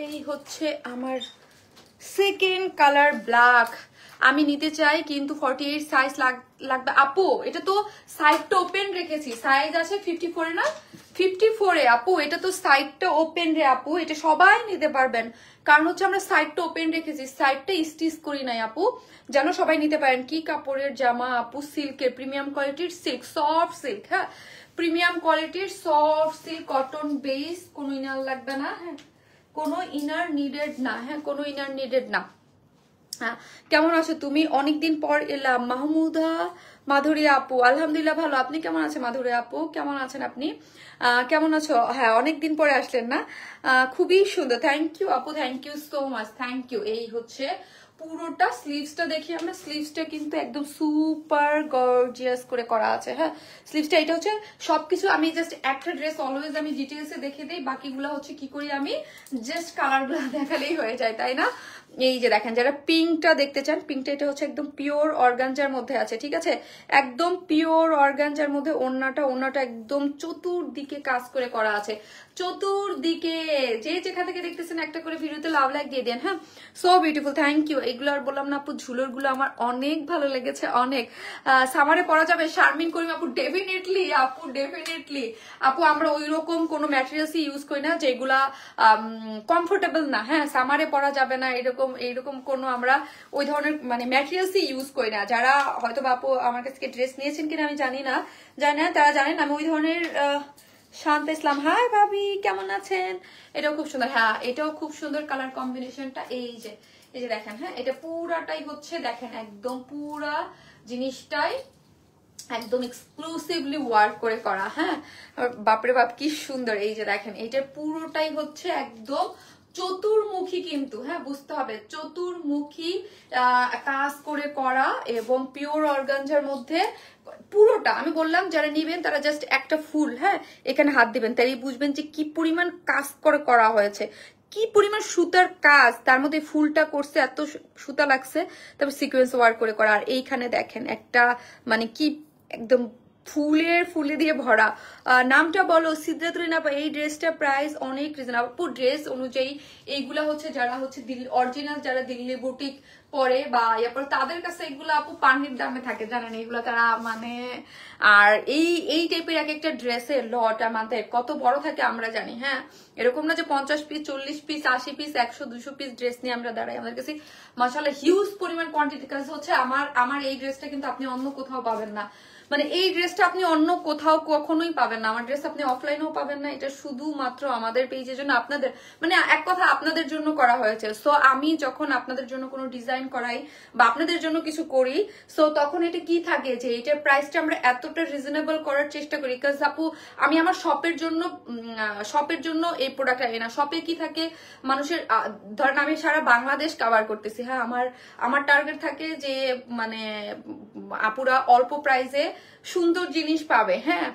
এই হচ্ছে আমার সেকেন্ড কালার ব্ল্যাক। আমি নিতে চাই কিন্তু 48 সাইজ লাগবে আপু। এটা তো সাইডটা ওপেন রেখেছি, সাইজ আছে 54 না 54 এ আপু। এটা তো সাইডটা ওপেন রে আপু, এটা সবাই নিতে পারবেন, কারণ হচ্ছে আমরা সাইডটা ওপেন রেখেছি, সাইডটা স্টিচ করি নাই আপু, যেন সবাই নিতে পারেন। কি কাপড়ের জামা আপু? সিল্কের, প্রিমিয়াম কোয়ালিটির সিল্ক, সফট সিল্ক। হ্যাঁ, প্রিমিয়াম কোয়ালিটির সফট সিল্ক, কটন বেস, কোনো ইনার লাগবে না। হ্যাঁ, কোনো ইনার নিডেড না, হ্যাঁ কোনো ইনার নিডেড না। হ্যাঁ কেমন আছো তুমি? অনেকদিন পর এলাম। মাহমুদা মাধুরী আপু, আলহামদুলিল্লাহ ভালো। আপনি কেমন আছেন মাধুরী আপু? কেমন আছেন আপনি? কেমন আছো? হ্যাঁ অনেকদিন পরে আসলেন না, খুবই সুন্দর। থ্যাংক ইউ আপু, thank you so much, thank you. এই হচ্ছে পুরোটা স্লিভসটা দেখি আমরা, স্লিভসটা কিন্তু একদম সুপার গর্জিয়াস করে করা আছে। হ্যাঁ স্লিভসটা এটা হচ্ছে সবকিছু আমি জাস্ট একটা ড্রেস অলওয়েজ আমি ডিটেলসে দেখে দিই, বাকিগুলো হচ্ছে কি করি আমি জাস্ট কালারগুলো দেখালেই হয়ে যায়, তাই না? এই যে দেখেন, যারা পিঙ্কটা দেখতে চান, পিঙ্কটা এটা হচ্ছে একদম পিওর অর্গানজার মধ্যে আছে, ঠিক আছে? একদম পিওর অর্গানজার মধ্যে ওড়নাটা একদম চতুর্দিকে কাজ করে করা আছে, চতুর্দিকে। যে যেখান থেকে দেখতেছেন একটা করে ভিডিওতে লাভ লাইক দিয়ে দেন। হ্যাঁ সো বিউটিফুল, থ্যাংক ইউ। এগুলো আর বললাম না আপু, ঝুলোর গুলো আমার অনেক ভালো লেগেছে, অনেক। সামারে পরা যাবে শারমিন করিম আপু? ডেফিনেটলি আপু, ডেফিনেটলি আপু। আমরা ওই রকম কোনো ম্যাটেরিয়ালসই ইউজ করি না যেগুলা কমফোর্টেবল না। হ্যাঁ সামারে পরা যাবে না এইরকম কোনো আমরা ওই ধরনের মানে ম্যাটেরিয়ালসই ইউজ করি না। যারা হয়তো আপু আমার কাছ থেকে ড্রেস নিয়েছেন কিনা আমি জানি না, তারা জানেন আমি ওই ধরনের। শান্ত ইসলাম, হাই ভাবি কেমন আছেন? এটাও খুব সুন্দর। হ্যাঁ এটাও খুব সুন্দর কালার কম্বিনেশনটা। এই যে দেখেন, হ্যাঁ এটা পুরাটাই হচ্ছে দেখেন একদম পুরা জিনিসটাই একদম এক্সক্লুসিভলি ওয়ার্ক করে করা। হ্যাঁ বাপরে বাপ কি সুন্দর। এই যে দেখেন এটার পুরোটাই হচ্ছে একদম চতুর্মুখী, কিন্তু হ্যাঁ বুঝতে হবে চতুর্মুখী কাজ করে করা এবং পিওর অর্গানজার মধ্যে পুরোটা। আমি বললাম যারা নিবেন তারা জাস্ট একটা ফুল হ্যাঁ এখানে হাত দিবেন, তাই বুঝবেন যে কি পরিমাণ কাজ করে করা হয়েছে, কি পরিমাণ সুতার কাজ, তার মধ্যে ফুলটা করছে এত সুতা লাগছে, তারপর সিকোয়েন্স ওয়ার্ক করে করা। আর এইখানে দেখেন একটা মানে কি একদম ফুলে দিয়ে ভরা। নামটা বলো সিদ্ধাতুল না। এই ড্রেসটা প্রাইস অনেক রিজনেবল ড্রেস অনুযায়ী। এইগুলা হচ্ছে যারা হচ্ছে অরিজিনাল যারা দিল্লি বুটিক পরে বা এরপর তাদের কাছে এগুলো আপু পানির দামে থাকে, জানেন এগুলো তারা মানে। আর এই টাইপের এক একটা ড্রেসের লট আমাদের কত বড় থাকে আমরা জানি। হ্যাঁ এরকম না যে 50 piece 40 piece 80 piece 100 200 piece dress নিয়ে আমরা দাঁড়াই, আমাদের কাছে মাশাআল্লাহ হিউজ পরিমাণ কোয়ান্টিটি। কাজ হচ্ছে আমার এই ড্রেসটা কিন্তু আপনি অন্য কোথাও পাবেন না, মানে এই ড্রেসটা আপনি অন্য কোথাও কখনোই পাবেন না। আমার ড্রেস আপনি অফলাইনেও পাবেন না, এটা শুধুমাত্র আমাদের পেজের জন্য, আপনাদের মানে এক কথা আপনাদের জন্য করা হয়েছে। সো আমি যখন আপনাদের জন্য কোনো ডিজাইন করাই বা আপনাদের জন্য কিছু করি, সো তখন এটা কি থাকে যে এটার প্রাইসটা আমরা এতটা রিজনেবল করার চেষ্টা করি। বিকজ আপু আমি আমার শপের জন্য এই প্রোডাক্টটা আনি না। শপে কি থাকে মানুষের, ধরেন আমি সারা বাংলাদেশ কভার করতেছি। হ্যাঁ আমার টার্গেট থাকে যে মানে আপুরা অল্প প্রাইসে সুন্দর জিনিস পাবে। হ্যাঁ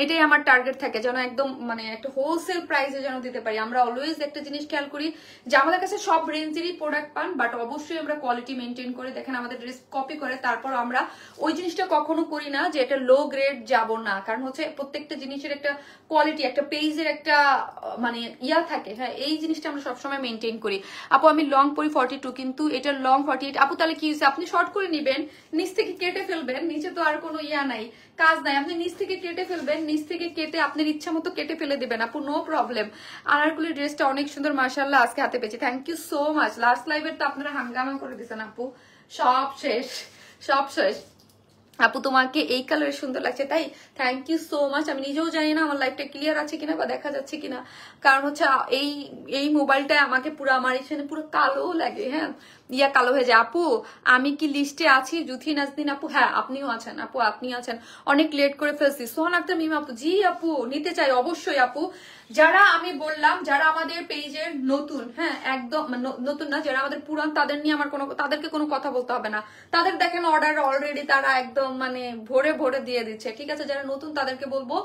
এটাই আমার টার্গেট থাকে, যেন একদম মানে একটা হোলসেল প্রাইসে যেন দিতে পারি। আমরা অলওয়েজ একটা জিনিস খেয়াল করি যে আমাদের কাছে সব রেঞ্জেরই প্রোডাক্ট পান, বাট অবশ্যই আমরা কোয়ালিটি মেনটেন করে দেখেন আমাদের ড্রেস কপি করে, তারপর আমরা ওই জিনিসটা কখনো করি না যে এটা লো গ্রেড যাব না। কারণ হচ্ছে প্রত্যেকটা জিনিসের একটা কোয়ালিটি, একটা পেজের একটা মানে ইয়া থাকে। হ্যাঁ এই জিনিসটা আমরা সবসময় মেনটেন করি। আপু আমি লং পরি 42, কিন্তু এটা লং 48। আপু তাহলে কি হয়েছে, আপনি শর্ট করে নিবেন, নিচ থেকে কেটে ফেলবেন, নিচে তো আর কোনো ইয়া নাই, কাজ নাই, আপনি নিচ থেকে কেটে ফেলবেন, নিচ থেকে কেটে আপনার ইচ্ছা মতো কেটে ফেলে দিবেন আপু, নো প্রবলেম। আনারকুলি ড্রেসটা অনেক সুন্দর মাশাআল্লাহ, আজকে হাতে পেয়েছি, thank you so much. Last লাইভের তো আপনারা হাঙ্গামা করে দিয়েছেন আপু, সব শেষ। আপু তোমাকে এই কালারে সুন্দর লাগছে, তাই থ্যাংক ইউ সো মাচ। আমি নিজেও জানি না আমার লাইফটা ক্লিয়ার আছে কিনা বা দেখা যাচ্ছে কিনা, কারণ হচ্ছে এই মোবাইলটায় আমাকে পুরো আমার এখানে পুরো কালো লাগে। হ্যাঁ কালো হয়ে যায়। আপু আমি কি লিস্টে আছি? জুথি নাজদিন আপু, হ্যাঁ আপনিও আছেন আপু, আপনি আছেন। অনেক লেট করে ফেলছি। সোহান আক্তার মিম আপু, জি আপু নিতে চাই অবশ্যই আপু। যারা আমি বললাম যারা আমাদের পেজের নতুন, হ্যাঁ একদম নতুন না, যারা আমাদের পুরান, তাদের নিয়ে আমার তাদেরকে কোনো কথা বলতে হবে না। তাদের দেখেন অর্ডার অলরেডি তারা একদম মানে ভরে দিয়ে দিচ্ছে, ঠিক আছে? যারা নতুন তাদেরকে বলবো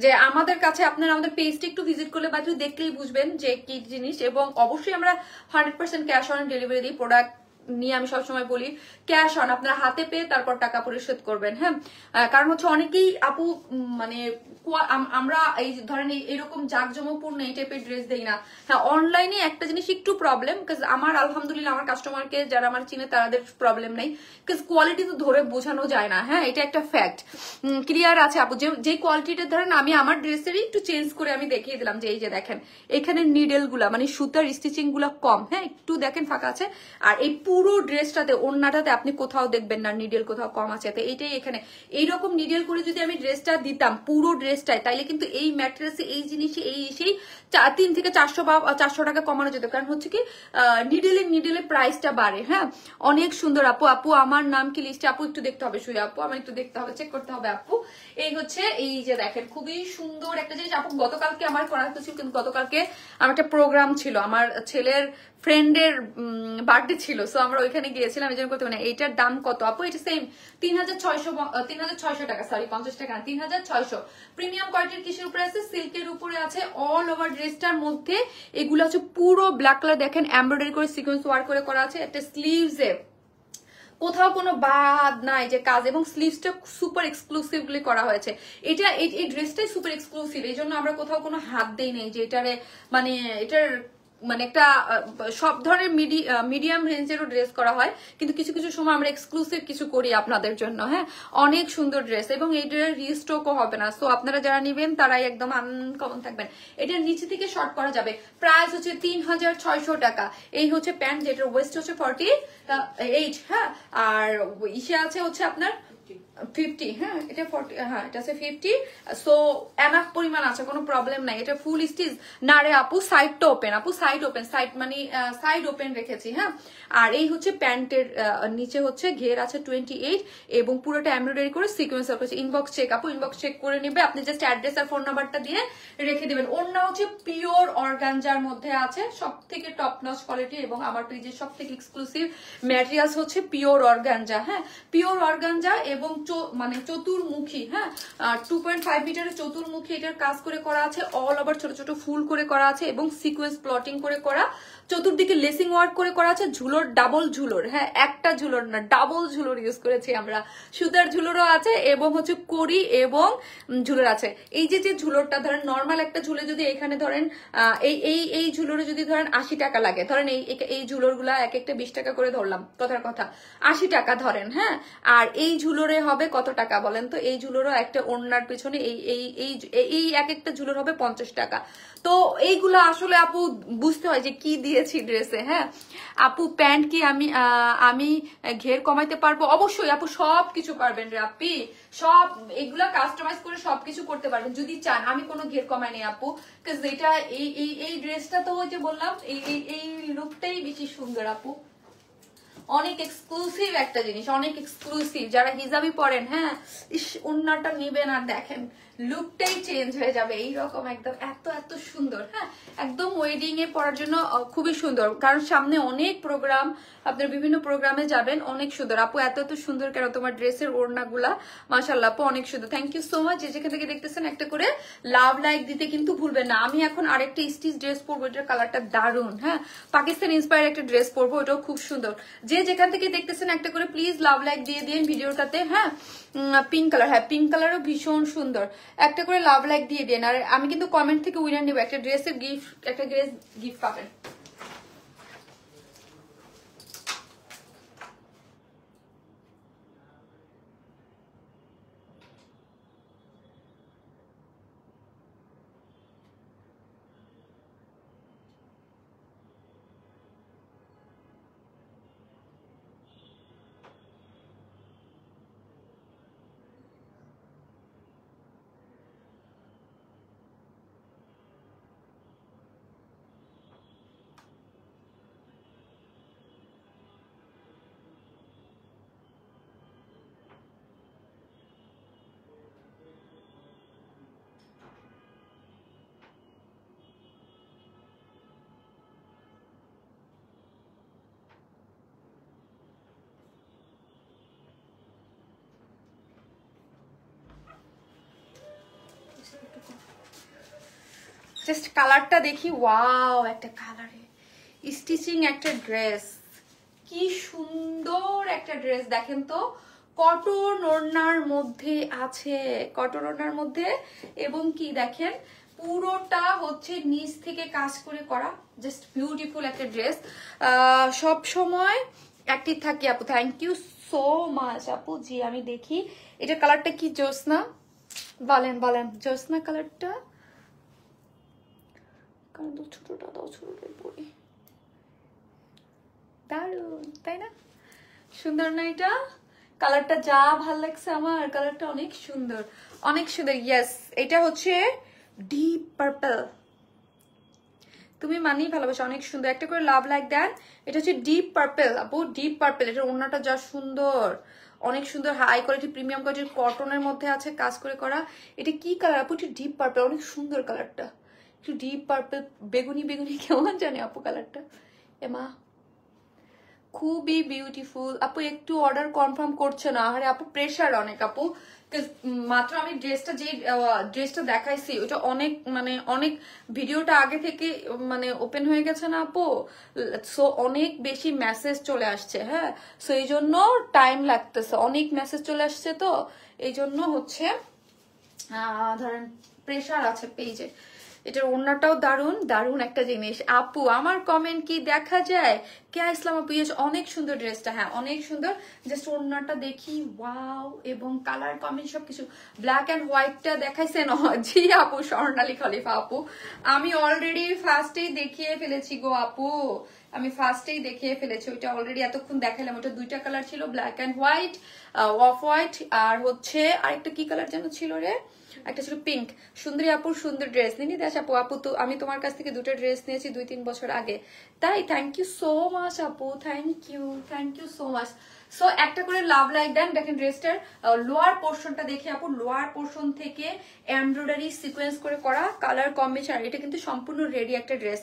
যে আমাদের কাছে আপনারা আমাদের পেজটা একটু ভিজিট করলে বা একটু দেখলেই বুঝবেন যে কি জিনিস। এবং অবশ্যই আমরা 100% ক্যাশ অন ডেলিভারি দিই। প্রোডাক্ট নিয়ে আমি সবসময় বলি ক্যাশ অন, আপনারা হাতে পেয়ে তারপর টাকা পরিশোধ করবেন। হ্যাঁ কারণ হচ্ছে অনেকেই আপু মানে আমরা এই ধরেন এরকম জাঁকজমকপূর্ণ এই টাইপের ড্রেস দেই না। হ্যাঁ অনলাইনে একটা জিনিস একটু প্রবলেম, বিকজ আমার আলহামদুলিল্লাহ আমার কাস্টমারকে যারা আমার চিনে তাদের প্রবলেম নেই, বিকজ কোয়ালিটি তো ধরে বোঝানো যায় না। হ্যাঁ এটা একটা ফ্যাক্ট, ক্লিয়ার আছে আপু? যে কোয়ালিটিটা ধরেন আমি আমার ড্রেসেরই একটু চেঞ্জ করে আমি দেখিয়ে দিলাম যে এই যে দেখেন এখানে নিডেল গুলা মানে সুতার স্টিচিং গুলা কম, হ্যাঁ একটু দেখেন ফাঁকা আছে, আর এই পুরো ড্রেসটাতে ওড়নাটাতে আপনি কোথাও দেখবেন না নিডেল কোথাও কম আছে, তো এইটাই এখানে এইরকম নিডেল করে যদি আমি ড্রেসটা দিতাম পুরো ড্রেসটায়, তাইলে কিন্তু এই ম্যাটেরিয়ালসে এই জিনিসে এই সেই 3 থেকে 400 বা 400 টাকা কমানো যেত। কারণ হচ্ছে কি নিডেলের প্রাইসটা বাড়ে। হ্যাঁ, অনেক সুন্দর আপু। আপু আমার নাম কি লিস্টে? আপু একটু দেখতে হবে, শুয়ে আপু আমার একটু দেখতে হবে, চেক করতে হবে আপু। এই হচ্ছে, এই যে দেখেন খুবই সুন্দর একটা জিনিস আপু। গতকালকে আমার করার কথা ছিল, কিন্তু গতকালকে আমার একটা প্রোগ্রাম ছিল, আমার ছেলের ফ্রেন্ডের বার্থডে ছিল, সো আমরা ওইখানে গিয়েছিলাম, এই জন্য করতে পারি না। এইটার দাম কত আপু? এটা সেম 3600 টাকা, সরি 50 টাকা না, 3600। প্রিমিয়াম কোয়ালিটির কিসের উপরে আছে? সিল্কের উপরে আছে। অল ওভার ড্রেসটার মধ্যে এগুলো হচ্ছে পুরো ব্ল্যাক কালার, দেখেন এমব্রয়ডারি করে সিকোয়েন্স ওয়ার্ক করে করা আছে। একটা স্লিভসে কোথাও কোনো বাদ নাই যে কাজ, এবং স্লিভসটা সুপার এক্সক্লুসিভলি করা হয়েছে। এটা এই ড্রেসটাই সুপার এক্সক্লুসিভ, এই জন্য আমরা কোথাও কোনো হাত দেই নেই যে এটারে মানে এটার মানে একটা সব ধরনের মিডিয়াম রেঞ্জেরও ড্রেস করা হয়, কিন্তু কিছু কিছু সময় আমরা এক্সক্লুসিভ কিছু করি আপনাদের জন্য। হ্যাঁ, অনেক সুন্দর ড্রেস, এবং এই ড্রেস রিস্টকও হবে না। সো আপনারা যারা নেবেন তারাই একদম আনকমন থাকবেন। এটার নিচে থেকে শর্ট করা যাবে। প্রাইস হচ্ছে 3600 টাকা। এই হচ্ছে প্যান্ট, যেটার ওয়েস্ট হচ্ছে 48। হ্যাঁ, আর ইসে আছে হচ্ছে আপনার 50। হ্যাঁ, এটা 40, হ্যাঁ এটা আছে 50। সো এনাফ পরিমাণ আছে, কোনো প্রবলেম নাই। এটা ফুল স্টিচ না রে আপু, সাইডটা ওপেন আপু, সাইড ওপেন, সাইড মানে সাইড ওপেন রেখেছি। হ্যাঁ, আর এই হচ্ছে প্যান্টের নিচে হচ্ছে ঘের আছে 28, এবং পুরোটা এমব্রয়ডারি করে সিকোয়েন্স করেছে। ইনবক্স চেক আপু, ইনবক্স চেক করে নেবে, আপনি জাস্ট অ্যাড্রেস আর ফোন নাম্বারটা দিয়ে রেখে দিবেন। ওড়না হচ্ছে পিওর অর্গানজার মধ্যে আছে, সব থেকে টপ নচ কোয়ালিটি, এবং আমার পেজের সব থেকে এক্সক্লুসিভ ম্যাটেরিয়ালস হচ্ছে পিওর অর্গানজা। হ্যাঁ, পিওর অর্গানজা এবং মানে চতুর্মুখী। হ্যাঁ, 2.5 মিটারের চতুর্মুখী এটার কাজ করে করা আছে। অল ওভার ছোট ছোট ফুল করে করা আছে, এবং সিকোয়েন্স প্লটিং করে করা, চতুর্দিকে লেসিং ওয়ার্ক করে করা আছে। ঝুলোর ডাবল ঝুলোর, হ্যাঁ একটা ঝুলোর না ডাবল ঝুলোর ইউজ করেছি আমরা। সুতার ঝুলোরও আছে, এবং হচ্ছে কড়ি এবং ঝুলোর আছে। এই যে ঝুলোরটা ধরেন নর্মাল একটা ঝুলে যদি এখানে ধরেন এই ঝুলোরে যদি ধরেন 80 টাকা লাগে, ধরেন এই ঝুলোর গুলা এক একটা 20 টাকা করে ধরলাম, কথার কথা 80 টাকা ধরেন। হ্যাঁ, আর এই ঝুলোরে হবে কত টাকা বলেন তো? এই ঝুলোরও একটা ওড়নার পিছনে এই এক একটা ঝুলোর হবে 50 টাকা। তো এইগুলো আসলে আপু বুঝতে হয় যে কি দিয়েছি ড্রেসে। হ্যাঁ আপু, প্যান্ট কি আমি ঘের কমাইতে পারবো? অবশ্যই আপু, সব কিছু পারবেন রে আপি, সব এগুলা কাস্টমাইজ করে সবকিছু করতে পারবেন যদি চান। আমি কোনো ঘের কমাই নেই আপু, কারণ এটা এই ড্রেসটা তো ওই যে বললাম এই লুকটাই বেশি সুন্দর আপু। অনেক এক্সক্লুসিভ একটা জিনিস, অনেক এক্সক্লুসিভ। যারা হিজাবি পরেন, হ্যাঁ ইস ওন্নাটা নেবেন আর দেখেন লুকটাই চেঞ্জ হয়ে যাবে এইরকম, একদম এত এত সুন্দর। হ্যাঁ, একদম ওয়েডিং এ পরার জন্য খুবই সুন্দর, কারণ সামনে অনেক প্রোগ্রাম, আপনার বিভিন্ন প্রোগ্রামে যাবেন। অনেক সুন্দর আপু, এত এত সুন্দর কেন তোমার ড্রেসের ওড়নাগুলা, মাশাআল্লাহ আপু অনেক সুন্দর। Thank you so much. যেখান থেকে দেখতেছেন একটা করে লাভ লাইক দিতে কিন্তু ভুলবেন না। আমি এখন আরেকটা স্টিচ ড্রেস পরবো, এটার কালারটা দারুণ। হ্যাঁ, পাকিস্তান ইন্সপায়ার একটা ড্রেস পরবো, এটাও খুব সুন্দর। যে যেখান থেকে দেখতেছেন একটা করে প্লিজ লাভ লাইক দিয়ে দিন ভিডিওটাতে। হ্যাঁ, পিঙ্ক কালার, হ্যাঁ পিঙ্ক কালারও ভীষণ সুন্দর, একটা করে লাভ লাইক দিয়ে দেন। আর আমি কিন্তু কমেন্ট থেকে উইনার নেবো, একটা ড্রেসের গিফট, একটা ড্রেস গিফট পাবেন। জাস্ট কালারটা দেখি, ওয়াও একটা কালারে স্টিচিং একটা ড্রেস, কি সুন্দর একটা ড্রেস। দেখেন তো, কটন ওড়নার মধ্যে আছে, কটন ওড়নার মধ্যে, এবং কি দেখেন পুরোটা হচ্ছে নিচ থেকে কাজ করে করা, জাস্ট বিউটিফুল একটা ড্রেস। সব সময় অ্যাক্টিভ থাকি আপু, থ্যাংক ইউ সো মাচ আপু। জি আমি দেখি এটা কালারটা কি, জ্যোৎস্না বলেন বলেন, জ্যোৎস্না কালারটা, কারণ তো ছোটটা দাও, ছোটটাই পরি। দারুন তাই না? সুন্দর না এটা? কালারটা যা ভাল লাগছে আমার, কালারটা অনেক সুন্দর, অনেক সুন্দর। ইয়েস, এটা হচ্ছে ডিপ পার্পল, তুমি মানেই ভালোবাসা, অনেক সুন্দর। একটা করে লাভ লাইক দেন। এটা হচ্ছে ডিপ পার্পল আপু, ডিপ পার্পল। এটা ওড়নাটা যা সুন্দর, অনেক সুন্দর, হাই কোয়ালিটি প্রিমিয়াম কোয়ালিটির কটনের মধ্যে আছে কাজ করে করা। এটা কি কালার আপু? এটা ডিপ পার্পল, অনেক সুন্দর কালারটা, একটু ডিপ পার্পল, বেগুনি বেগুনি কেমন জানে আপু কালারটা, এমা খুবই বিউটিফুল। আপু একটু অর্ডার কনফার্ম করছে না, আরে আপু প্রেশার অনেক আপু, মাত্র আমি ড্রেসটা দেখাইছি ওটা অনেক মানে অনেক ভিডিওটা আগে থেকে মানে ওপেন হয়ে গেছে না আপু, সো অনেক বেশি মেসেজ চলে আসছে। হ্যাঁ, সো এই জন্য টাইম লাগতেছে, অনেক মেসেজ চলে আসছে, তো এই জন্য হচ্ছে ধরেন প্রেশার আছে পেজে। এটার ওড়নাটাও দারুন, দারুন একটা জিনিস। আপু আমার কমেন্ট কি দেখা যায়? কে ইসলাম আপু, অনেক সুন্দর ড্রেসটা, হ্যাঁ অনেক সুন্দর। জাস্ট ওড়নাটা দেখি, ওয়াও, এবং কালার কমেন্ট সবকিছু। ব্ল্যাক অ্যান্ড হোয়াইটটা দেখাইছেন? জি আপু, স্বর্ণালী খলিফা আপু, আমি অলরেডি ফার্স্টেই দেখিয়ে ফেলেছি গো আপু, আমি ফার্স্টেই দেখিয়ে ফেলেছি ওইটা অলরেডি, এতক্ষণ দেখালাম। ওটা দুইটা কালার ছিল, black and white, off white, আর হচ্ছে আরেকটা কি কালার যেন ছিল রে, একটা ছিল পিঙ্ক। সুন্দরী আপুর সুন্দর ড্রেস নিনি দেশ আপু। আপু তো আমি তোমার কাছ থেকে দুটো ড্রেস নিয়েছি 2-3 বছর আগে, তাই থ্যাংক ইউ সো মাচ আপু, thank you so much. So একটা করে লাভ লাইক দেন। দেখেন ড্রেসটার লোয়ার পোর্শনটা দেখে আপু, লোয়ার পোর্শন থেকে এমব্রয়ডারি সিকোয়েন্স করে করা, কালার কম্বিনেশন। এটা কিন্তু সম্পূর্ণ রেডি একটা ড্রেস।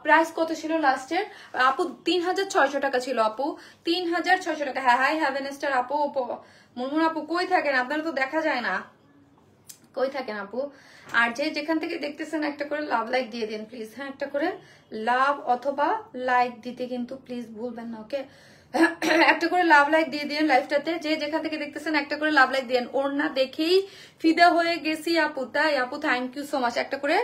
প্রাইস কত ছিল লাস্টের আপু? 3600 টাকা ছিল আপু, 3600 টাকা। হ্যাঁ, হাই হ্যাভেন স্টার আপু, মুনমুন আপু কই থাকেন? আপনারা তো দেখা যায় না, কই থাকেন আপু? আর যে যেখান থেকে দেখতেছেন একটা করে লাভ লাইক দিয়ে দিন প্লিজ। হ্যাঁ, একটা করে লাভ অথবা লাইক দিতে কিন্তু প্লিজ ভুলবেন না, ওকে? একটা করে লাভ লাইক দিয়ে দিন লাইভটাতে, যে যেখান থেকে দেখতেছেন একটা করে লাভ লাইক দিন। ওড়না দেখেই ফিদা হয়ে গেছি আপু, তাই আপু থ্যাংক ইউ সো মাচ। একটা করে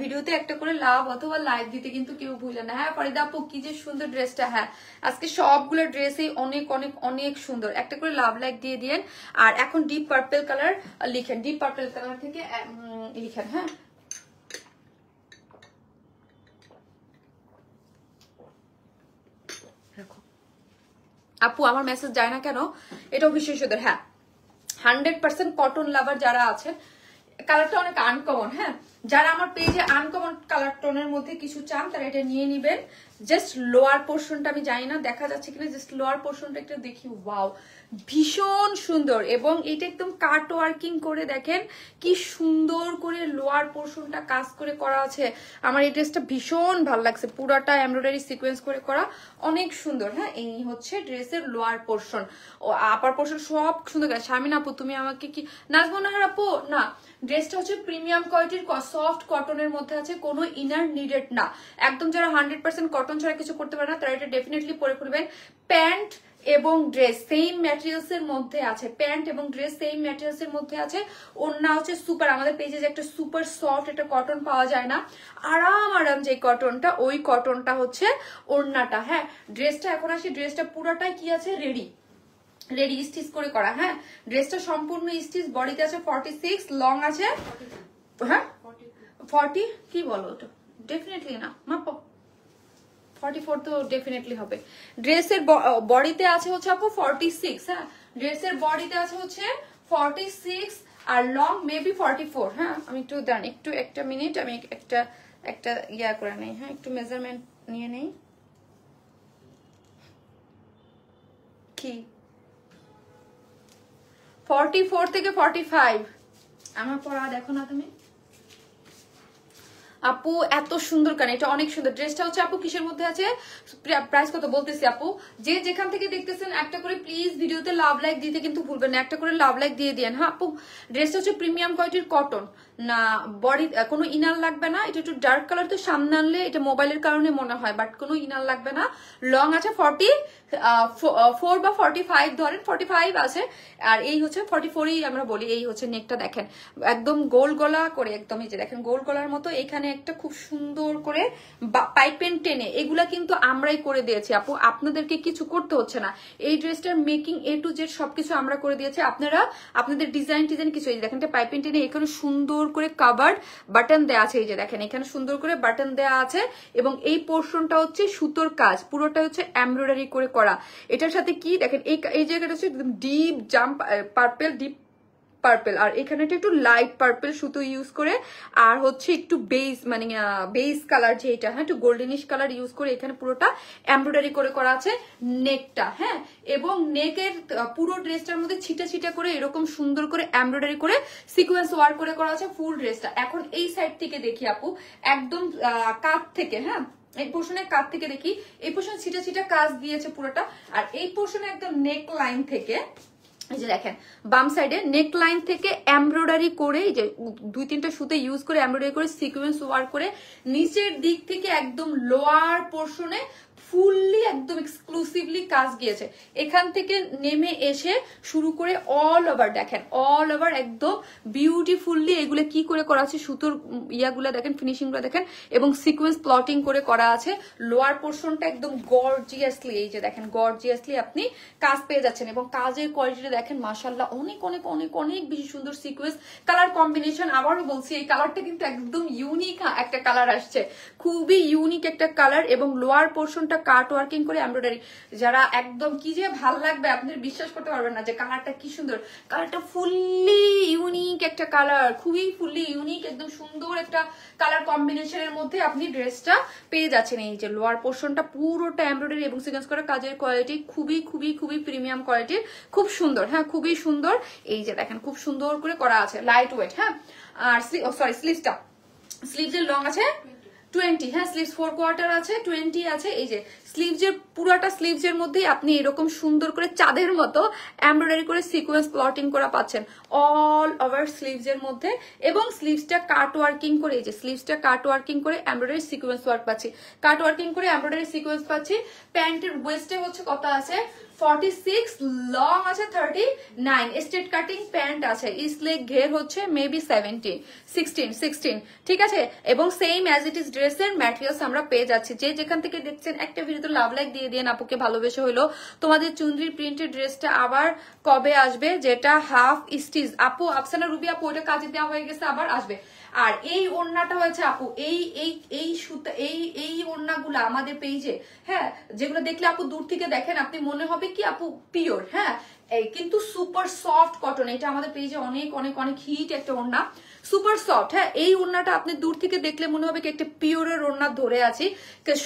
ভিডিওতে একটা করে লাভ অথবা লাইক দিতে কিন্তু কেউ ভুলে না। হ্যাঁ ফরিদা আপু, কি যে সুন্দর ড্রেসটা, হ্যাঁ আজকে সবগুলো ড্রেসই অনেক অনেক অনেক সুন্দর। একটা করে লাভ লাইক দিয়ে দিন। আর এখন ডিপ পার্পল কালার লিখেন, ডিপ পার্পল কালার থেকে লিখেন। হ্যাঁ, আপু আমার মেসেজ যায় না কেন? এটাও ভীষণ সুন্দর। হ্যাঁ, 100% কটন লাভার যারা আছে, কালারটা অনেক আনকমন। হ্যাঁ, যারা আমার পেজে আনকমন কালার টোনের মধ্যে কিছু চান তারা এটা নিয়ে নিবেন। জাস্ট লোয়ার পোর্শনটা আমি জানি না দেখা যাচ্ছে কিনা, জাস্ট লোয়ার পোর্শনটা একটু দেখি, ওয়াও ভীষণ সুন্দর। এবং এটা একদম কাট ওয়ার্কিং করে দেখেন কি সুন্দর করে লোয়ার পোর্শনটা কাজ করে করা আছে। আমার এই ড্রেসটা ভীষণ ভালো লাগছে, পুরাটা এমব্রয়ডারি সিকোয়েন্স করে করা, অনেক সুন্দর। হ্যাঁ, এই হচ্ছে ড্রেসের লোয়ার পোর্শন, ও আপার পোর্শন সব সুন্দর। শামিনা আপু তুমি আমাকে কি নাচবো না আপু? না, ড্রেসটা হচ্ছে প্রিমিয়াম কোয়ালিটির সফট কটনের মধ্যে আছে, কোনো ইনার নিডেড না। একদম যারা 100% কটন ছাড়া কিছু করতে পারে না তারা এটা ডেফিনেটলি পরে ফেলবেন। প্যান্ট এবং ড্রেস সেম ম্যাটেরিয়ালস এর মধ্যে আছে, প্যান্ট এবং ড্রেস সেম ম্যাটেরিয়ালস এর মধ্যে আছে। ওড়না হচ্ছে সুপার, আমাদের পেজে যে একটা সুপার সফট একটা কটন পাওয়া যায় না, আরাম যে কটনটা, ওই কটনটা হচ্ছে ওড়নাটা। হ্যাঁ, ড্রেসটা এখন আসি, ড্রেসটা পুরোটাই কি আছে, রেডি স্টিচ করে করা। হ্যাঁ, ড্রেসটা সম্পূর্ণ স্টিচ, বডিতে আছে 46, লং আছে হ্যাঁ 40, কি বলো ওটা? ডেফিনেটলি না মাপো, 44 তো ডেফিনেটলি হবে। ড্রেসের বডিতে আছে হচ্ছে আপু 46। হ্যাঁ, ড্রেসের বডিতে আছে হচ্ছে 46 আর লং মেবি 44। হ্যাঁ, আমি একটু দাঁড়ান, একটু একটা মিনিট, আমি একটা ইয়া করে নেই। হ্যাঁ, একটু মেজারমেন্ট নিয়ে নেই। কি 44 থেকে 45 আমার পরা দেখো না তুমি আপু, এত সুন্দর কেন? এটা অনেক সুন্দর। ড্রেসটা হচ্ছে আপু কিসের মধ্যে আছে, প্রাইস কত বলতেছি আপু, যে যেখান থেকে দেখতেছেন একটা করে প্লিজ ভিডিওতে লাভ লাইক দিতে কিন্তু ভুলবেন না, একটা করে লাভ লাইক দিয়ে দেন। হ্যাঁ আপু, ড্রেসটা হচ্ছে প্রিমিয়াম কোয়ালিটির কটন, না বডি কোনো ইনার লাগবে না। এটা একটু ডার্ক কালার, তো সামনে আনলে এটা মোবাইলের কারণে মনে হয়, বাট কোনো ইনার লাগবে না। লং আছে 44 বা 45 ধরেন, 45 আছে। আর এই হচ্ছে 44ই আমরা বলি। এই হচ্ছে নেকটা দেখেন একদম গোল গলা করে, একদম এই যে দেখেন গোল গলার মতো, এখানে একটা খুব সুন্দর করে পাইপেন টেনে, এগুলা কিন্তু আমরাই করে দিয়েছি আপু, আপনাদেরকে কিছু করতে হচ্ছে না। এই ড্রেসটার মেকিং A to Z সবকিছু আমরা করে দিয়েছি। আপনারা আপনাদের ডিজাইন কিছু, এই যে দেখেন পাইপেন টেনে এখানে সুন্দর করে কাভার্ড বাটন দেওয়া আছে, এই যে দেখেন এখানে সুন্দর করে বাটন দেওয়া আছে, এবং এই পোর্শনটা হচ্ছে সুতোর কাজ, পুরোটা হচ্ছে এমব্রয়ডারি করে করা। এটার সাথে কি দেখেন এই জায়গাটা হচ্ছে deep jump purple, deep purple, আর এখানে একটু লাইট পার্পল সুতো ইউজ করে, আর হচ্ছে একটু বেস মানে বেস কালার যেটা, হ্যাঁ একটু গোল্ডেনিশ কালার ইউজ করে এখানে পুরোটা এমব্রয়ডারি করে করা আছে নেকটা, হ্যাঁ, এবং নেকের পুরো ড্রেসটার মধ্যে ছিটা ছিটা করে এরকম সুন্দর করে এমব্রয়ডারি করে সিকোয়েন্স ওয়ার্ক করে করা আছে ফুল ড্রেসটা। এখন এই সাইড থেকে দেখি আপু, একদম কাঁধ থেকে, হ্যাঁ এই পোর্শনের কাঁধ থেকে দেখি, এই পোর্শন ছিটা ছিটা কাজ দিয়েছে পুরোটা, আর এই পোর্শনে একদম নেক লাইন থেকে এই যে দেখেন বাম সাইডে নেক লাইন থেকে এমব্রয়ডারি করে, এই যে 2-3টা সুতে ইউজ করে এমব্রয়ডারি করে সিকোয়েন্স ওয়ার্ক করে নিচের দিক থেকে একদম লোয়ার পোর্শনে ফুললি একদম এক্সক্লুসিভলি কাজ গিয়েছে। এখান থেকে নেমে এসে শুরু করে অল ওভার দেখেন, অল ওভার একদম বিউটিফুললি এগুলো কি করে করা আছে, সুতোর ইয়াগুলো দেখেন, ফিনিশিং গুলো দেখেন, এবং সিকোয়েন্স প্লটিং করে করা আছে। লোয়ার পোর্শনটা একদম গর্জিয়াসলি, এই যে দেখেন গর্জিয়াসলি আপনি কাজ পেয়ে যাচ্ছেন, এবং কাজের কোয়ালিটিটা দেখেন মাশাআল্লাহ অনেক অনেক অনেক অনেক বেশি সুন্দর সিকোয়েন্স কালার কম্বিনেশন। আবারও বলছি এই কালারটা কিন্তু একদম ইউনিক একটা কালার আসছে, খুবই ইউনিক একটা কালার, এবং লোয়ার পোর্শনটা কাট ওয়ার্কিং করে এমব্রয়ডারি। যারা একদম কি যে ভাল লাগবে, আপনি বিশ্বাস করতে পারবেন না যে কালারটা কি সুন্দর, কালারটা ফুললি ইউনিক একটা কালার, খুবই ফুললি ইউনিক, একদম সুন্দর একটা কালার কম্বিনেশনের মধ্যে আপনি ড্রেসটা পেয়ে যাচ্ছেন। এই যে লোয়ার পোর্শনটা পুরোটা এমব্রয়ডারি এবং সিকোয়েন্স করা কাজের কোয়ালিটি খুবই খুবই খুবই প্রিমিয়াম কোয়ালিটির, খুব সুন্দর, হ্যাঁ খুবই সুন্দর। এই যে দেখেন খুব সুন্দর করে করা আছে, লাইট ওয়েট, হ্যাঁ। আর সরি স্লিভসটা, স্লিভসের লং আছে 20, হ্যাঁ স্লিভস 4 কোয়ার্টার আছে, 20 আছে। এই যে স্লিভসের পুরাটা স্লিভসের মধ্যেই আপনি এরকম সুন্দর করে চাঁদের মতো এমব্রয়ডারি করে সিকোয়েন্স প্লটিং করা পাচ্ছেন অল ওভার স্লিভসের মধ্যে, এবং স্লিভসটা কাট ওয়ার্কিং করে, এই যে স্লিভসটা কাট ওয়ার্কিং করে এমব্রয়ডারি সিকোয়েন্স ওয়ার্ক পাচ্ছি, কাট ওয়ার্কিং করে এমব্রয়ডারি সিকোয়েন্স পাচ্ছি। প্যান্টের ওয়েস্টে হচ্ছে কত আছে 46, লং আছে 39, স্ট্রেট কাটিং প্যান্ট আছে, ইসলেক ঘের হচ্ছে মেবি 16, ঠিক আছে। এবং সেম অ্যাজ ইট ইজ ড্রেসের ম্যাটেরিয়ালস আমরা পেয়ে যাচ্ছি। যে যেখান থেকে দেখছেন একটা ভিডিওতে লাভ লাইক দিয়ে দিয়ে আপুকে ভালোবেসে হলো। তোমাদের চুনরি প্রিন্টের ড্রেসটা আবার কবে আসবে, যেটা হাফ স্টিচ আপু, আফসানা রুবি আপু ওটা কাজে দেওয়া হয়ে গেছে, আবার আসবে। আর এই ওড়নাটা হয়েছে আপু, এই সুতা এই ওড়নাগুলো আমাদের পেজে, হ্যাঁ যেগুলো দেখলে আপু দূর থেকে দেখেন আপনি মনে হবে কি আপু পিওর, হ্যাঁ এই কিন্তু সুপার সফট কটন, এটা আমাদের পেজে অনেক অনেক অনেক হিট একটা ওড়না, সুপার সফট, হ্যাঁ এই ওড়নাটা আপনি দূর থেকে দেখলে মনে হবে কি একটা পিওরের ওড়না ধরে আছি,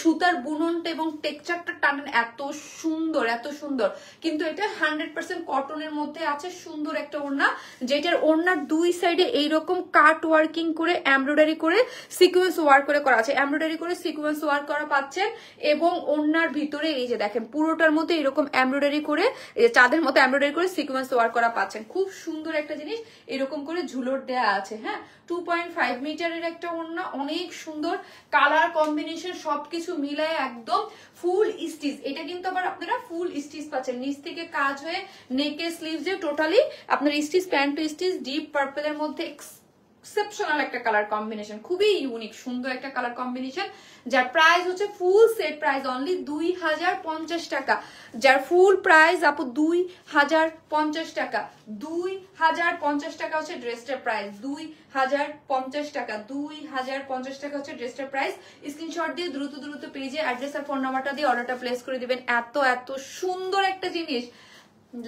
সুতার বুননটা এবং টেক্সচারটা টানেন এত সুন্দর এত সুন্দর, কিন্তু এটা 100% কটনের মধ্যে আছে, সুন্দর একটা ওড়না, যেটার ওড়নার দুই সাইডে এইরকম কাট ওয়ার্কিং করে এমব্রয়ডারি করে সিকোয়েন্স ওয়ার্ক করে করা আছে, এমব্রয়ডারি করে সিকোয়েন্স ওয়ার্ক করা পাচ্ছেন, এবং ওড়নার ভিতরে এই যে দেখেন পুরোটার মধ্যে এরকম এমব্রয়ডারি করে, এই যে চাঁদের মতো এমব্রয়ডারি করে সিকোয়েন্স ওয়ার্ক করা পাচ্ছেন, খুব সুন্দর একটা জিনিস, এরকম করে ঝুলোর দেয়া আছে, হ্যাঁ 2.5 মিটারের একটা ওড়না, অনেক সুন্দর কালার কম্বিনেশন সবকিছু মিলায় একদম ফুল স্টিচ। এটা কিন্তু আবার আপনারা ফুল স্টিচ পাচ্ছেন, নিচ থেকে কাজ হয়ে নেকের স্লিভসে টোটালি আপনার stitch, pant to stitch, deep পার্পলের মধ্যে এক্সেপশনাল একটা কালার কম্বিনেশন, খুবই ইউনিক সুন্দর একটা কালার কম্বিনেশন, যার প্রাইস হচ্ছে ফুল সেট প্রাইস অনলি 2050 টাকা, যার ফুল প্রাইস আপু 2050 টাকা, 2050 টাকা হচ্ছে ড্রেসটার প্রাইস, 2050 টাকা, 2050 টাকা হচ্ছে ড্রেসটার প্রাইস। স্ক্রিনশট দিয়ে দ্রুত দ্রুত পেজে অ্যাড্রেস আর ফোন নাম্বারটা দিয়ে অর্ডারটা প্লেস করে দিবেন। এত এত সুন্দর একটা জিনিস,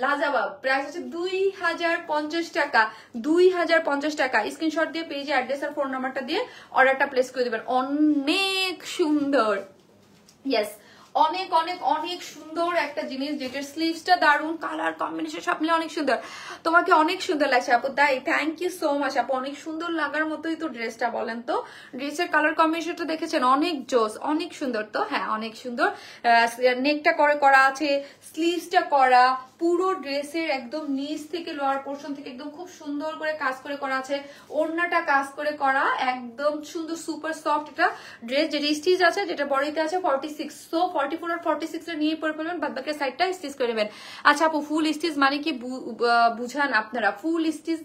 লাজাবাব, প্রাইস হচ্ছে 2050 টাকা, 2050 টাকা। স্ক্রিনশট দিয়ে পেজে অ্যাড্রেস আর ফোন নাম্বারটা দিয়ে অর্ডারটা প্লেস করে দিবেন। অনেক সুন্দর, ইয়েস অনেক অনেক অনেক সুন্দর একটা জিনিস, যেটার স্লিভসটা দারুন, কালার কম্বিনেশন সব মিলে অনেক সুন্দর, তোমাকে অনেক সুন্দর লাগছে আপু, তাই থ্যাংক ইউ সো মাচ আপু, অনেক সুন্দর লাগার মতোই তো ড্রেসটা, বলেন তো ড্রেসের কালার কম্বিনেশনটা দেখেছেন, অনেক জোস, অনেক সুন্দর তো, হ্যাঁ অনেক সুন্দর, নেকটা করা আছে, স্লিভসটা করা, পুরো ড্রেসের একদম নিচ থেকে লোয়ার পোর্শন থেকে একদম খুব সুন্দর করে কাজ করে করা আছে, ওড়নাটা কাজ করে করা, একদম সুন্দর সুপার সফট এটা ড্রেস, যেটা স্টিচ আছে, যেটা বডিতে আছে 46, সো 44 আর 46 এর নিয়ে পরে ফেলবেন, বাদ বাকি সাইডটা স্টিচ করে নেবেন। আচ্ছা আপু ফুল স্টিচ মানে কি বুঝান আপনারা? ফুল স্টিচ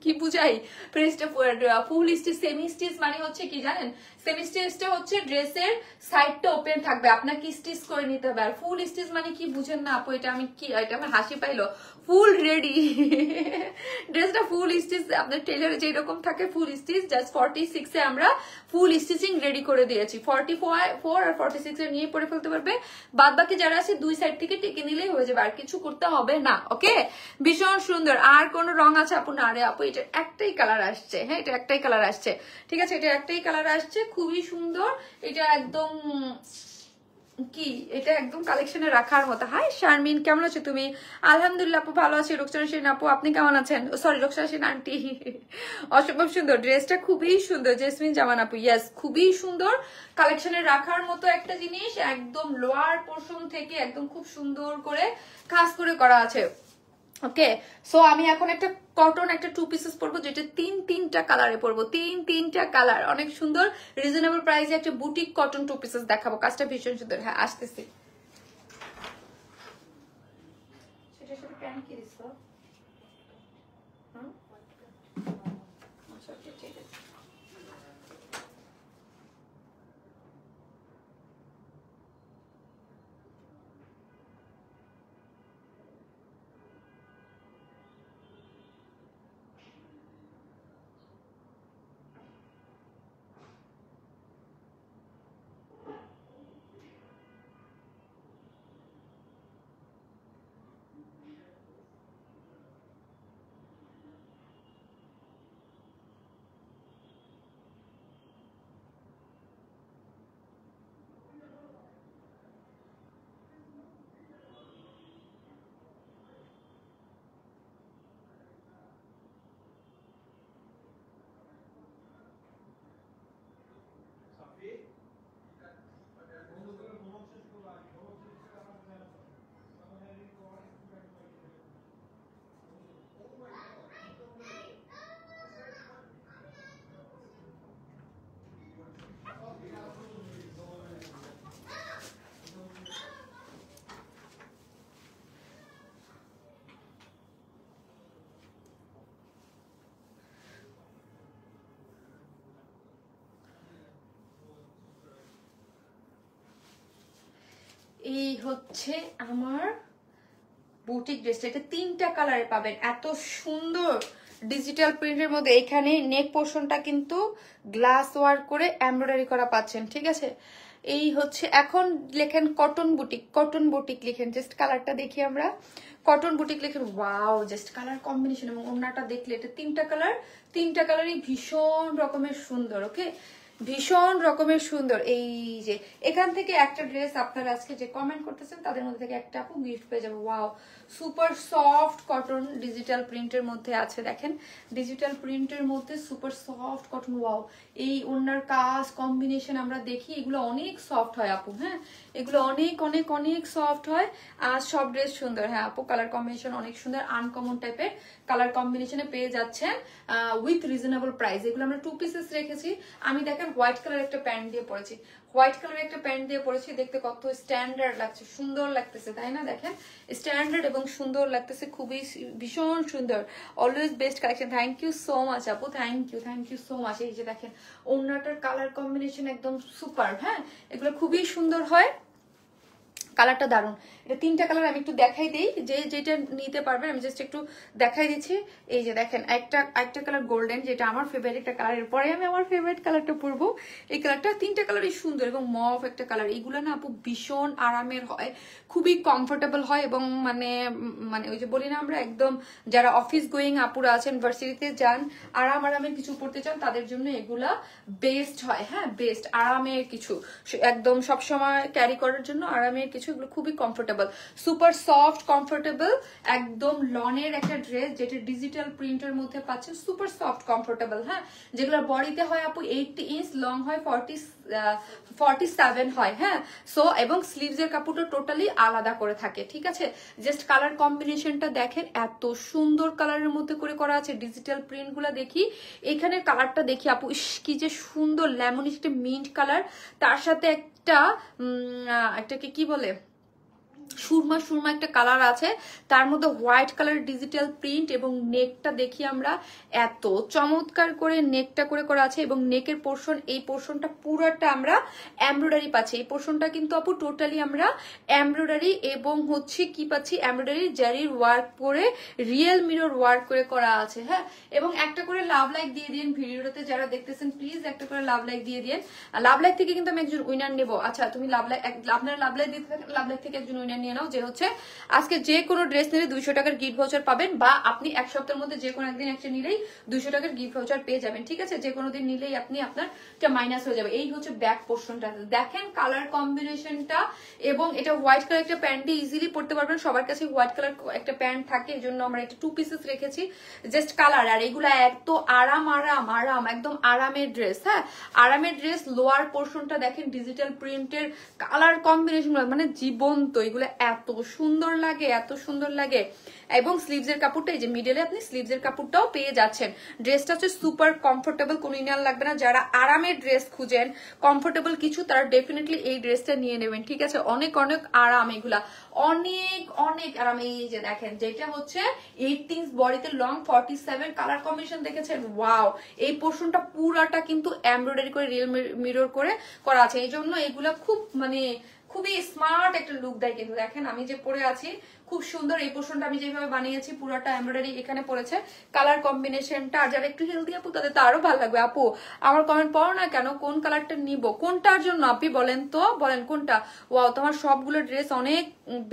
কি বুঝাই? ফুল স্টিচ সেমি স্টিচ মানে হচ্ছে কি জানেন? সেমি স্টিচটা হচ্ছে ড্রেসের সাইডটা ওপেন থাকবে, আপনাকে স্টিচ করে নিতে হবে। আর ফুল স্টিচ মানে কি বুঝেন না আপু? এটা আমি কি, এটা আমার হাসি পাইলো। ফুল রেডি ড্রেসটা ফুল স্টিচ আপনার টেলারে যেরকম থাকে ফুল স্টিচ, জাস্ট 46 এ আমরা ফুল স্টিচিং রেডি করে দিয়েছি। 44 আর 46 এর নিয়ে পরে ফেলতে পারবে, বাদ বাকি যারা আছে দুই সাইড থেকে টেকে নিলেই হয়ে যাবে, আর কিছু করতে হবে না। ওকে, ভীষণ সুন্দর। আর কোন রং আছে আপু? না রে আপু, এটা একটাই কালার আসছে। হ্যাঁ, এটা একটাই কালার আসছে, ঠিক আছে, এটা একটাই কালার আসছে, খুবই সুন্দর। এটা একদম কি, এটা একদম কালেকশনে রাখার মতো। হাই শারমিন, কেমন আছো তুমি? আলহামদুলিল্লাহ আপু ভালো আছি। রোকসানা সেন আপু আপনি কেমন আছেন? Sorry, Roksana Sen aunty. অসম্ভব সুন্দর ড্রেসটা, খুবই সুন্দর। জেসমিন জামান আপু, ইয়েস খুবই সুন্দর, কালেকশনে রাখার মতো একটা জিনিস। একদম লোয়ার পোর্শন থেকে একদম খুব সুন্দর করে কাজ করে করা আছে। ওকে, সো আমি এখন একটা কটন একটা 2 পিসেস পরবো, যেটা তিনটা কালারে পরবো, তিনটা কালার, অনেক সুন্দর রিজনেবল প্রাইসে একটা বুটিক কটন 2 পিসেস দেখাবো। কাজটা ভীষণ সুন্দর। হ্যাঁ আসতেছি। সেটা সাথে প্যান্ট কি দিছো? আচ্ছা ঠিক আছে। এই হচ্ছে আমার বুটিক ড্রেসটা, এটা তিনটা কালারে পাবেন, এত সুন্দর ডিজিটাল প্রিন্টের মধ্যে। এখানে নেক পোর্শনটা কিন্তু গ্লাস ওয়ার্ক করে এমব্রয়ডারি করা পাচ্ছেন, ঠিক আছে। এই হচ্ছে, এখন লেখেন কটন বুটিক, কটন বুটিক লিখেন, জাস্ট কালারটা দেখি আমরা, কটন বুটিক লিখেন। ওয়াও, জাস্ট কালার কম্বিনেশন এবং ওড়নাটা দেখলে, এটা তিনটা কালারই ভীষণ রকমের সুন্দর। ওকে, ভীষণ রকমের সুন্দর। এই যে এখান থেকে একটা ড্রেস আপনারা আজকে যে কমেন্ট করতেছেন তাদের মধ্যে থেকে একটা আপু গিফট পেয়ে যাবে। Wow, super soft cotton digital প্রিন্টের মধ্যে আছে, দেখেন ডিজিটাল প্রিন্টের মধ্যে সুপার সফট কটন। ওয়াও, এই ওনার কাজ কম্বিনেশন আমরা দেখি, এগুলো অনেক সফট হয় আপু। হ্যাঁ, এগুলো অনেক অনেক অনেক সফট হয়, আর সব ড্রেস সুন্দর। হ্যাঁ আপু, কালার কম্বিনেশন অনেক সুন্দর, আনকমন টাইপের কালার কম্বিনেশনে পেয়ে যাচ্ছেন উইথ রিজনেবল প্রাইস। এগুলো আমরা 2 পিসেস রেখেছি। আমি দেখেন হোয়াইট কালার একটা প্যান্ট দিয়ে পরেছি, হোয়াইট কালার একটা প্যান্ট দিয়ে পরেছি, দেখতে কত স্ট্যান্ডার্ড লাগছে, সুন্দর লাগতেছে, তাই না? দেখেন স্ট্যান্ডার্ড এবং সুন্দর লাগতেছে, খুবই ভীষণ সুন্দর। Always best collection. Thank you so much আপু, থ্যাংক ইউ সো মাচ। এই যে দেখেন ওড়নাটার কালার কম্বিনেশন একদম সুপার। হ্যাঁ, এগুলো খুবই সুন্দর হয়, কালারটা দারুন। এটা তিনটা কালার আমি একটু দেখাই দিই, যে যেটা নিতে পারবেন আমি জাস্ট একটু দেখাই দিচ্ছি। এই যে দেখেন একটা কালার গোল্ডেন, যেটা আমার ফেভারিট একটা কালার, এরপরে আমি আমার ফেভারিট কালারটা পরবো। এই কালারটা, তিনটা কালারই সুন্দর, এবং মফ একটা কালার। এইগুলো না আপু ভীষণ আরামের হয়, খুবই কমফোর্টেবল হয়, এবং মানে ওই যে বলি না আমরা, একদম যারা অফিস গোয়িং আপুরা আছেন, ভার্সিটিতে যান, আরামের কিছু পড়তে চান, তাদের জন্য এগুলা বেস্ট হয়। হ্যাঁ, বেস্ট আরামের কিছু, একদম সবসময় ক্যারি করার জন্য আরামের কিছু দেখেছো, এগুলো খুবই কমফোর্টেবল, সুপার সফট কমফোর্টেবল, একদম লনের একটা ড্রেস যেটা ডিজিটাল প্রিন্টের মধ্যে পাচ্ছেন, সুপার সফট কমফোর্টেবল। হ্যাঁ, যেগুলো বডিতে হয় আপু 80 ইঞ্চ, লং হয় 47 হয়। হ্যাঁ, সো এবং স্লিভস এর কাপড়টা টোটালি আলাদা করে থাকে। ঠিক আছে, জাস্ট কালার কম্বিনেশনটা দেখেন, এত সুন্দর কালারের মধ্যে করে করা আছে। ডিজিটাল প্রিন্ট গুলা দেখি, এখানে কালারটা দেখি আপু, ইস কি যে সুন্দর, লেমনিশ একটা মিন্ট কালার, তার সাথে একটাকে কি বলে, সুরমা সুরমা একটা কালার আছে, তার মধ্যে হোয়াইট কালার ডিজিটাল প্রিন্ট, এবং নেকটা দেখি আমরা, এত চমৎকার করে নেকটা করে করা আছে। এবং নেকের পোর্শন, এই পোর্শনটা পুরোটা আমরা এমব্রয়ডারি পাচ্ছি। এই পোর্শনটা কিন্তু আপু টোটালি আমরা এমব্রয়ডারি এবং হচ্ছে কি পাচ্ছি, এমব্রয়ডারি জারির ওয়ার্ক করে, রিয়েল মিরর ওয়ার্ক করে করা আছে। হ্যাঁ, এবং একটা করে লাভ লাইক দিয়ে দিন ভিডিওটাতে, যারা দেখতেছেন প্লিজ একটা করে লাভ লাইক দিয়ে দিন। লাভ লাইক থেকে কিন্তু আমি একজন উইনার নেবো। আচ্ছা, তুমি লাভ লাইক, আপনারা লাভ লাইক দিতে থাকেন, লাভ লাইক থেকে একজন উইনার নিয়ে নাও, যে হচ্ছে আজকে যে কোনো ড্রেস নিলে 200 টাকার গিফট ভাউচার পাবেন, বা আপনি এক সপ্তাহের মধ্যে যে কোনো একদিন একটা নিলেই 200 টাকার গিফট ভাউচার পেয়ে যাবেন। ঠিক আছে, যে কোনো দিন নিলেই আপনি আপনার মাইনাস হয়ে যাবে। এই হচ্ছে ব্যাক পোর্শনটা, দেখেন কালার কম্বিনেশনটা, এবং এটা হোয়াইট কালার একটা প্যান্ট দিয়ে ইজিলি পড়তে পারবেন। সবার কাছে হোয়াইট কালার একটা প্যান্ট থাকে, এই জন্য আমরা এটা 2 পিসেস রেখেছি, জাস্ট কালার। আর এগুলা এত আরাম আরাম আরাম, একদম আরামের ড্রেস। হ্যাঁ, আরামের ড্রেস। লোয়ার পোর্শনটা দেখেন ডিজিটাল প্রিন্টের, কালার কম্বিনেশন মানে জীবন্ত, এগুলো এত সুন্দর লাগে, এত সুন্দর লাগে। এবং স্লিভস এর কাপড়টা, এই যে মিডলে আপনি স্লিভস এর কাপড়টাও পেয়ে যাচ্ছেন। ড্রেসটা হচ্ছে সুপার কমফোর্টেবল, কোনো ইনার লাগবে না। যারা আরামের ড্রেস খুঁজেন, কমফোর্টেবল কিছু, তারা ডেফিনেটলি এই ড্রেসটা নিয়ে নেবেন। ঠিক আছে, অনেক অনেক আরাম, এগুলা অনেক অনেক আরাম। এই যে দেখেন, যেটা হচ্ছে 8 ইঞ্চ বডিতে, লং 47, কালার কম্বিনেশন দেখেছেন, ওয়াও। এই পোর্শনটা পুরাটা কিন্তু এমব্রয়ডারি করে, রিয়েল মিরর করে করা আছে, এই জন্য এগুলা খুব মানে খুবই স্মার্ট একটা লুক দেয়। কিন্তু দেখেন আমি যে পরে আছি, খুব সুন্দর। এই পোর্শনটা আমি যেভাবে বানিয়েছি, পুরোটা এমব্রয়ডারি এখানে পড়েছে, কালার কম্বিনেশনটা। আর যারা একটু হেলদি আপু, তাদের তো আরো ভালো লাগবে। আপু আমার কমেন্ট পড়ো না কেন, কোন কালারটা নিব, কোনটার জন্য আপনি বলেন তো, বলেন কোনটা। ওয়াও, তোমার সবগুলো ড্রেস অনেক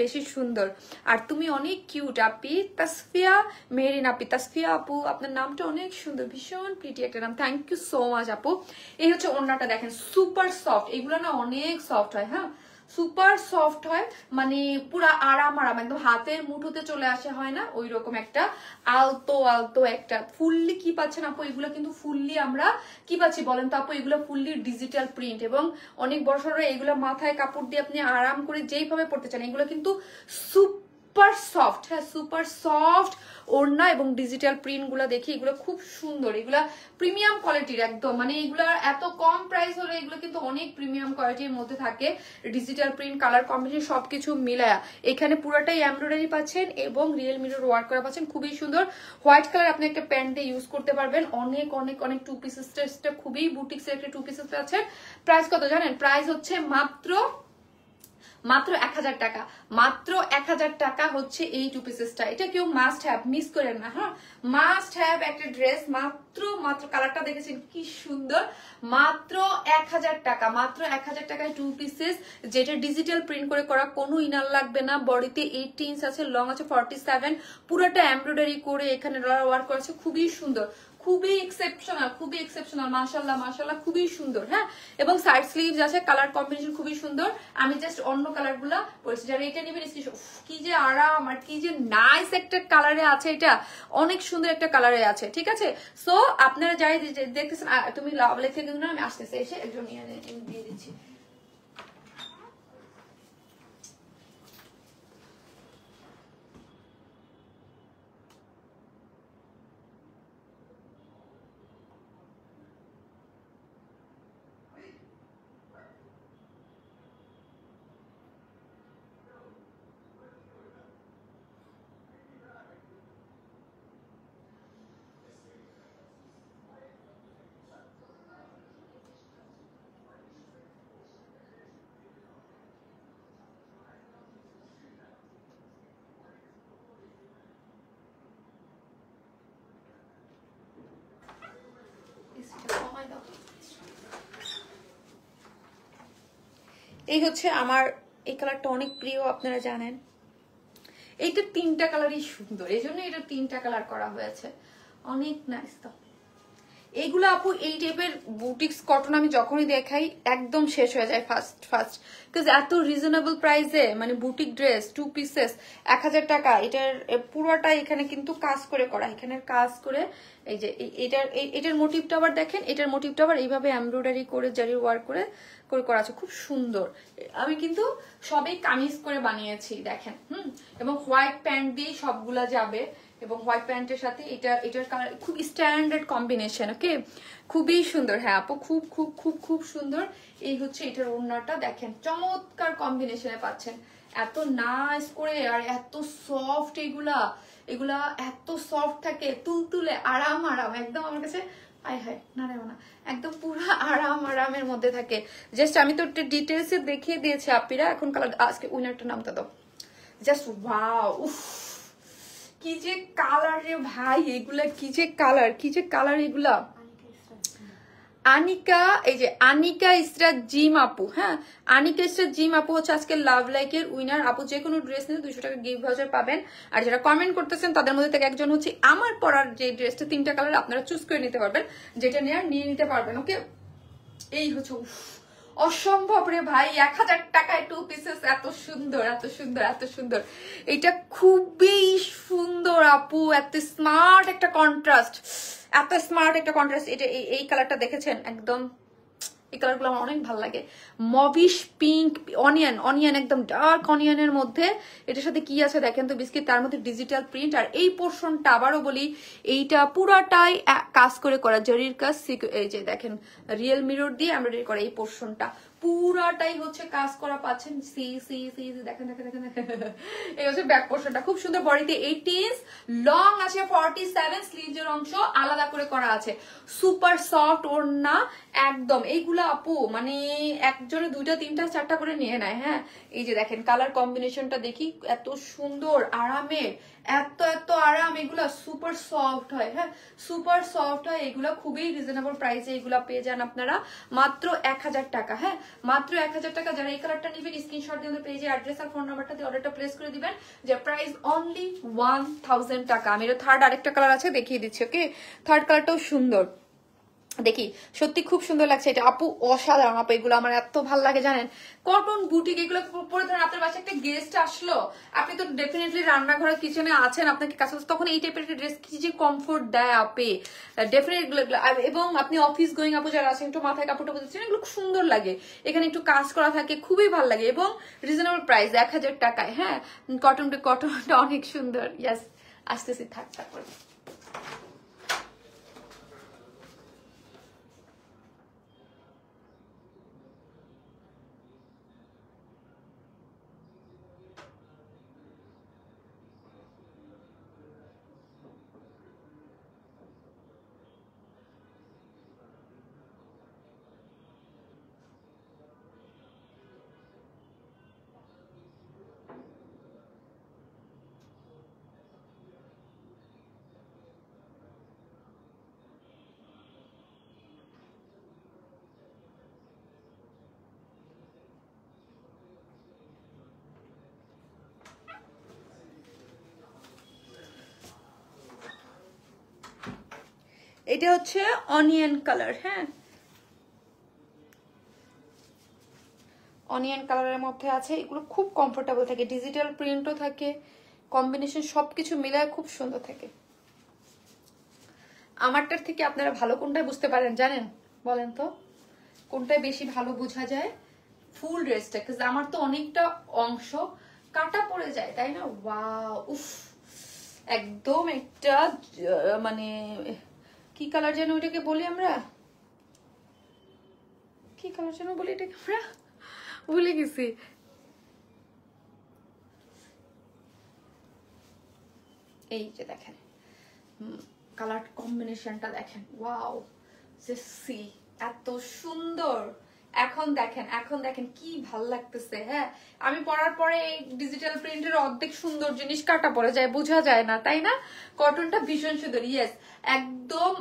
বেশি সুন্দর, আর তুমি অনেক কিউট আপি। তাসফিয়া মেরিন আপি, তাসফিয়া আপু আপনার নামটা অনেক সুন্দর, ভীষণ প্রিটি একটা নাম, থ্যাংক ইউ সো মাচ আপু। এই হচ্ছে ওড়নাটা দেখেন, সুপার সফট, এগুলো না অনেক সফট হয়। হ্যাঁ, সুপার সফট হয়, মানে পুরা আরাম আরাম, একদম হাতের মুঠোতে চলে আসে, হয় না ওই রকম একটা আলতো আলতো একটা। ফুললি কি পাচ্ছেন আপু, এগুলো কিন্তু ফুললি আমরা কি পাচ্ছি বলেন তো আপু, এগুলো ফুললি ডিজিটাল প্রিন্ট, এবং অনেক বড় সড়ো, এগুলো মাথায় কাপড় দিয়ে আপনি আরাম করে যেইভাবে পড়তে চান, এগুলো কিন্তু সুপার সফট। হ্যাঁ, সুপার সফট ওড়না এবং ডিজিটাল প্রিন্ট গুলা দেখি, এগুলো খুব সুন্দর, এগুলা প্রিমিয়াম কোয়ালিটির একদম, মানে এগুলা এত কম প্রাইস হলে এগুলো কিন্তু অনেক প্রিমিয়াম কোয়ালিটির মধ্যে থাকে। ডিজিটাল প্রিন্ট, কালার কম্বিনেশন সবকিছু মিলায়া এখানে পুরোটাই এমব্রয়ডারি পাচ্ছেন, এবং রিয়েল মিরর ওয়ার্ক করা পাচ্ছেন, খুবই সুন্দর। হোয়াইট কালার আপনি একটা প্যান্টে ইউজ করতে পারবেন, অনেক অনেক অনেক 2 পিসেসটা খুবই বুটিক্সের একটা 2 পিসেস আছে। প্রাইস কত জানেন, প্রাইস হচ্ছে মাত্র 1000 টাকা, মাত্র 1000 টাকা হচ্ছে এই 2 পিসেসটা। এটা কেউ মাস্ট হ্যাভ, মিস করেন না। হ্যাঁ, মাস্ট হ্যাভ একটা ড্রেস, মাত্র কালারটা দেখেছেন কি সুন্দর, মাত্র 1000 টাকা, মাত্র 1000 টাকায় 2 পিসেস, যেটা ডিজিটাল প্রিন্ট করে করা, কোনো ইনার লাগবে না। বডিতে 80 ইঞ্চ আছে, লং আছে 47, পুরোটা এমব্রয়ডারি করে এখানে ওয়ার্ক করা আছে, খুবই সুন্দর, খুবই এক্সেপশনাল, মাশাআল্লাহ মাশাআল্লাহ, খুবই সুন্দর। হ্যাঁ, এবং সাইড স্লিভস আছে, কালার কম্বিনেশন খুবই সুন্দর। আমি জাস্ট অন্য কালার গুলা বলছি, যারা এটা নেবেন কি যে আরাম, আর কি যে নাইস একটা কালারে আছে, এটা অনেক সুন্দর একটা কালারে আছে। ঠিক আছে, সো আপনারা যাই দেখতেছেন, তুমি লাভ লেখে কিন্তু আমি আসতেছে, এসে একজন দিয়ে দিচ্ছি। এই হচ্ছে আমার এই কালারটা অনেক প্রিয়, আপনারা জানেন। এইটা 3টা কালারই সুন্দর, এই জন্য এটা 3টা কালার করা হয়েছে, অনেক নাইস। তো এইগুলো আপু এই টাইপের বুটিক্স কটন আমি যখনই দেখাই একদম শেষ হয়ে যায় ফার্স্ট বিকজ এত রিজনেবল প্রাইসে মানে বুটিক ড্রেস 2 পিসেস 1000 টাকা। এটার পুরোটা এখানে কিন্তু কাজ করে করা, এখানে কাজ করে এই যে এটার মোটিভটা আবার দেখেন, এটার মোটিভটা আবার এইভাবে এমব্রয়ডারি করে জারি ওয়ার্ক করে করে করা আছে, খুব সুন্দর। আমি কিন্তু সবই কামিজ করে বানিয়েছি দেখেন, এবং হোয়াইট প্যান্ট দিয়ে সবগুলা যাবে, এবং হোয়াইট প্যান্টের সাথে এটার কালার খুব স্ট্যান্ডার্ড কম্বিনেশন। ওকে, খুবই সুন্দর। হ্যাঁ আপু, খুব খুব খুব খুব সুন্দর। এই হচ্ছে এটার ওড়নাটা দেখেন, চমৎকার কম্বিনেশনে পাচ্ছেন, এত নাইস করে আর এত সফট। এগুলা এত সফট থাকে, তুলতুলে আরাম একদম। আমার কাছে আয় হায় না রে না, একদম পুরো আরামের মধ্যে থাকে। জাস্ট আমি তো ডিটেলসে দেখিয়ে দিয়েছি আপিরা। এখন কালার আজকে উইনারটা নামটা দাও। জাস্ট ওয়াও, উফ কি যে কালার রে ভাই, এগুলা কি যে কালার এগুলা। আনিকা, এই যে আনিকা ইসরাত জিম আপু, হ্যাঁ আনিকা ইসরাত জিম আপু হচ্ছে আজকে লাভ লাইকের উইনার। আপু যে কোনো ড্রেস নিলে 200 টাকা গিফট ভাউচার পাবেন। আর যারা কমেন্ট করতেছেন তাদের মধ্যে থেকে একজন হচ্ছে আমার পরার যে ড্রেসটা 3টা কালার আপনারা চুজ করে নিতে পারবেন, যেটা নিয়ে নিতে পারবেন। ওকে, এই হচ্ছে অসম্ভব রে ভাই, 1000 টাকায় 2 পিসেস, এত সুন্দর এত সুন্দর এত সুন্দর। এটা খুবই সুন্দর আপু, এত স্মার্ট একটা কন্ট্রাস্ট, এত স্মার্ট একটা কন্ট্রাস্ট। এটা এই কালারটা দেখেছেন, একদম এই কালারগুলো আমার অনেক ভালো লাগে। মভিশ পিঙ্ক অনিয়ন একদম ডার্ক অনিয়নের মধ্যে এটার সাথে কি আছে দেখেন তো, বিস্কিট, তার মধ্যে ডিজিটাল প্রিন্ট। আর এই পোর্শনটা আবারও বলি, এইটা পুরাটাই কাজ করে করা, জরির কাজ। এই যে দেখেন রিয়েল মিরর দিয়ে এমব্রয়ডারি করা, এই পোর্শনটা পুরাটাই হচ্ছে কাজ করা পাচ্ছেন। দেখেন এই হচ্ছে ব্যাক পোর্শনটা, খুব সুন্দর। বডিতে 18 ইঞ্চ, লং আছে 47, স্লিভের অংশ আলাদা করে করা আছে, সুপার সফট ওড়না একদম। এইগুলা আপু মানে একজনে 2টা 3টা 4টা করে নিয়ে নেয়। হ্যাঁ এই যে দেখেন কালার কম্বিনেশনটা দেখি, এত সুন্দর আরামের, এত আরাম। এগুলা সুপার সফট হয়, হ্যাঁ সুপার সফট হয়। এগুলা খুবই রিজনেবল প্রাইসে এগুলা পেয়ে যান আপনারা মাত্র 1000 টাকা। হ্যাঁ মাত্র 1000 টাকা। যারা এই কালারটা নেবেন স্ক্রিনশট দিয়ে পেজে অ্যাড্রেস আর ফোন নাম্বারটা দিয়ে অর্ডারটা প্লেস করে দিবেন, যে প্রাইস অনলি 1000 টাকা। আমি এর থার্ড আরেকটা কালার আছে দেখিয়ে দিচ্ছি। ওকে, থার্ড কালারটাও সুন্দর, দেখি সত্যি খুব সুন্দর লাগছে এটা আপু, অসাধারণ আপু। এগুলো আমার এত ভালো লাগে জানেন, কটন বুটিক এগুলো পরে ধরেন আপনার বাসায় একটা গেস্ট আসলো, আপনি তো ডেফিনেটলি রান্নাঘরের কিচেনে আছেন, আপনাকে কাছে তখন এই টাইপের একটা ড্রেস কি যে কমফোর্ট দেয় আপে, ডেফিনেটলি। এবং আপনি অফিস গোয়িং আপু যারা আছেন, একটু মাথায় কাপড়টা বুঝছেন, এগুলো খুব সুন্দর লাগে, এখানে একটু কাজ করা থাকে, খুবই ভালো লাগে। এবং রিজনেবল প্রাইস 1000 টাকায়। হ্যাঁ কটনটা অনেক সুন্দর। ইয়াস, আসতেছি থাক তারপরে। এটা হচ্ছে অনিয়ন কালার। হ্যাঁ অনিয়ন কালারের মধ্যে আছে, এগুলো খুব কমফোর্টেবল থাকে, ডিজিটাল প্রিন্টও থাকে, কম্বিনেশন সবকিছু মিলায় খুব সুন্দর থাকে। আমারটার থেকে আপনারা ভালো কোনটায় বুঝতে পারেন জানেন, বলেন তো কোনটায় বেশি ভালো বোঝা যায়? ফুল ড্রেসটা, আমার তো অনেকটা অংশ কাটা পড়ে যায়, তাই না? ওয়াও, উফ, একদম একটা মানে কি কালার যেন ওইটাকে বলি আমরা, কি কালার যেন বলি এটাকে আমরা, ভুলে গেছি। এই যে দেখেন কালার কম্বিনেশনটা দেখেন, ওয়াও সি, এত সুন্দর। এখন দেখেন কি ভাল লাগতেছে। হ্যাঁ আমি পরার পরে ডিজিটাল প্রিন্টের অর্ধেক সুন্দর জিনিস কাটা পড়ে যায়, বোঝা যায় না, তাই না? কটনটা ভীষণ সুন্দর। ইয়েস, একদম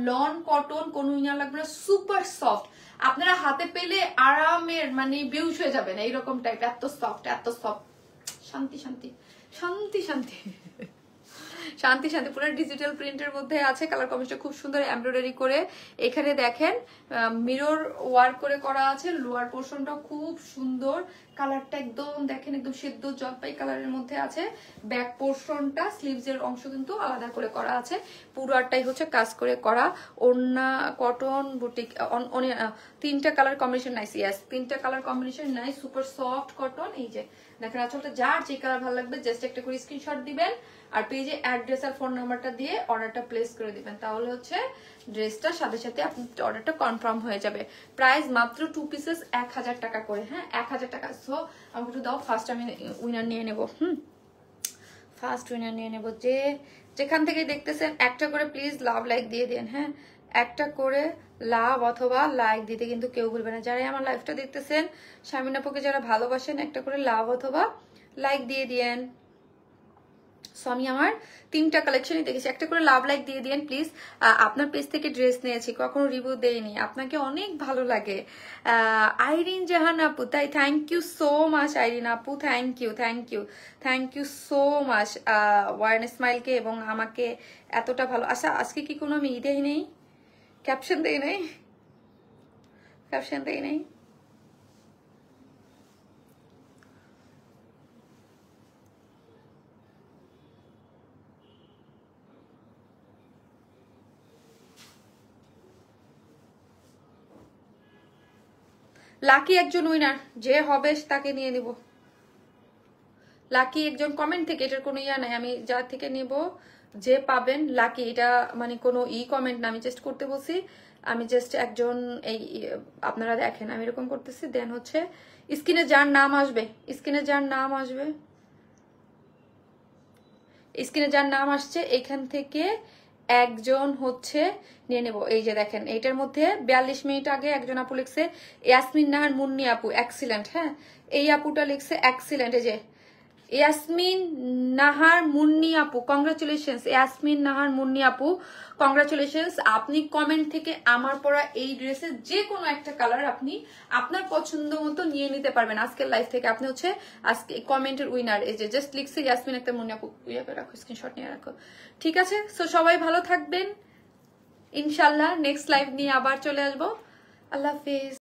লন কটন, কোনো ইনার লাগবে না, সুপার সফট। আপনারা হাতে পেলে আরামের মানে বেউস হয়ে যাবেন, এইরকম টাইপ, এত সফট এত সফট। শান্তি শান্তি শান্তি শান্তি। শান্তি শান্তি পুরো ডিজিটাল প্রিন্টের মধ্যে আছে। কালার কম্বিনেশন খুব সুন্দর এমব্রয়ডারি করে, এখানে দেখেন মিরর ওয়ার্ক করে করা আছে। লোয়ার পোর্শনটা খুব সুন্দর, কালারটা একদম দেখেন একদম সিদ্ধ জলপাই কালারের মধ্যে আছে। ব্যাক পোর্শনটা স্লিভস এর অংশ কিন্তু আলাদা করে করা আছে, পুরোটাই হচ্ছে কাজ করে করা। ওড়না কটন বুটিক, তিনটা কালার কম্বিনেশন নাইস। ইয়েস, তিনটা colour combination nice, super soft cotton. এই যে দেখেন আসলে যার যে কালার ভালো লাগবে জাস্ট একটা করে স্ক্রিনশট দিবেন আর পেজে অ্যাড্রেস আর ফোন নাম্বারটা দিয়ে অর্ডারটা প্লেস করে দিবেন, তাহলে হচ্ছে ড্রেসটার সাথে সাথে আপনার অর্ডারটা কনফার্ম হয়ে যাবে। প্রাইস মাত্র 2 পিসেস 1000 টাকা করে। হ্যাঁ 1000 টাকা। সো আমাকে একটু দাও, ফার্স্ট আমি উইনার নিয়ে নেব। ফার্স্ট উইনার নিয়ে নেব। যেখান থেকে দেখতেছেন একটা করে প্লিজ লাভ লাইক দিয়ে দেন। হ্যাঁ একটা করে লাভ অথবা লাইক দিতে কিন্তু কেউ ভুলবে না। যারা আমার লাইভটা দেখতেছেন, শারমিন আপুকে যারা ভালোবাসেন, একটা করে লাভ অথবা লাইক দিয়ে দিয়েন। সো আমি আমার 3টা কালেকশনই দেখেছি, একটা করে লাভ লাইক দিয়ে দিয়েন প্লিজ। আপনার পেজ থেকে ড্রেস নিয়েছি, কখনো রিভিউ দেইনি, আপনাকে অনেক ভালো লাগে। আইরিন জাহান আপু, তাই thank you so much Irin আপু, thank you thank you thank you so much warm স্মাইলকে এবং আমাকে এতটা ভালো। আচ্ছা আজকে কি কোনো আমি দেই নেই, ক্যাপশন দেই নেই, ক্যাপশন দেই নেই। লাকি একজন উইনার, যে হবে তাকে নিয়ে নিব। লাকি একজন কমেন্ট থেকে, এটার কোনো ইয়া নাই, আমি যার থেকে নিব যে পাবেন লাকি। এটা মানে কোনো কমেন্ট না, আমি জাস্ট করতে বলছি। আমি জাস্ট একজন এই আপনারা দেখেন আমি এরকম করতেছি, দেন হচ্ছে স্ক্রিনে যার নাম আসবে, স্ক্রিনে যার নাম আসবে, স্ক্রিনে যার নাম আসছে এখান থেকে একজন হচ্ছে নিয়ে নেব। এই যে দেখেন এইটার মধ্যে 42 মিনিট আগে একজন আপু লিখছে ইয়াসমিন নাহার মুন্নি আপু এক্সিলেন্ট। হ্যাঁ এই আপুটা লিখছে এক্সিলেন্ট। এই যে ইয়াসমিন নাহার মুন্নি আপু, কংগ্রাচুলেশনস। ইয়াসমিন নাহার মুন্নি আপু কংগ্রাচুলেশনস। আপনি কমেন্ট থেকে আমার পরা এই ড্রেসের যে কোনো একটা কালার আপনি আপনার পছন্দ মতো নিয়ে নিতে পারবেন আজকের লাইভ থেকে। আপনি হচ্ছে আজকে কমেন্টের উইনার। এই যে জাস্ট লিখছে ইয়াসমিন একটা মুন্নি আপু, ইয়ে করে রাখো, স্ক্রিনশট নিয়ে রাখো। ঠিক আছে, সো সবাই ভালো থাকবেন, ইনশাল্লাহ নেক্সট লাইভ নিয়ে আবার চলে আসবো। আল্লাহ হাফিজ।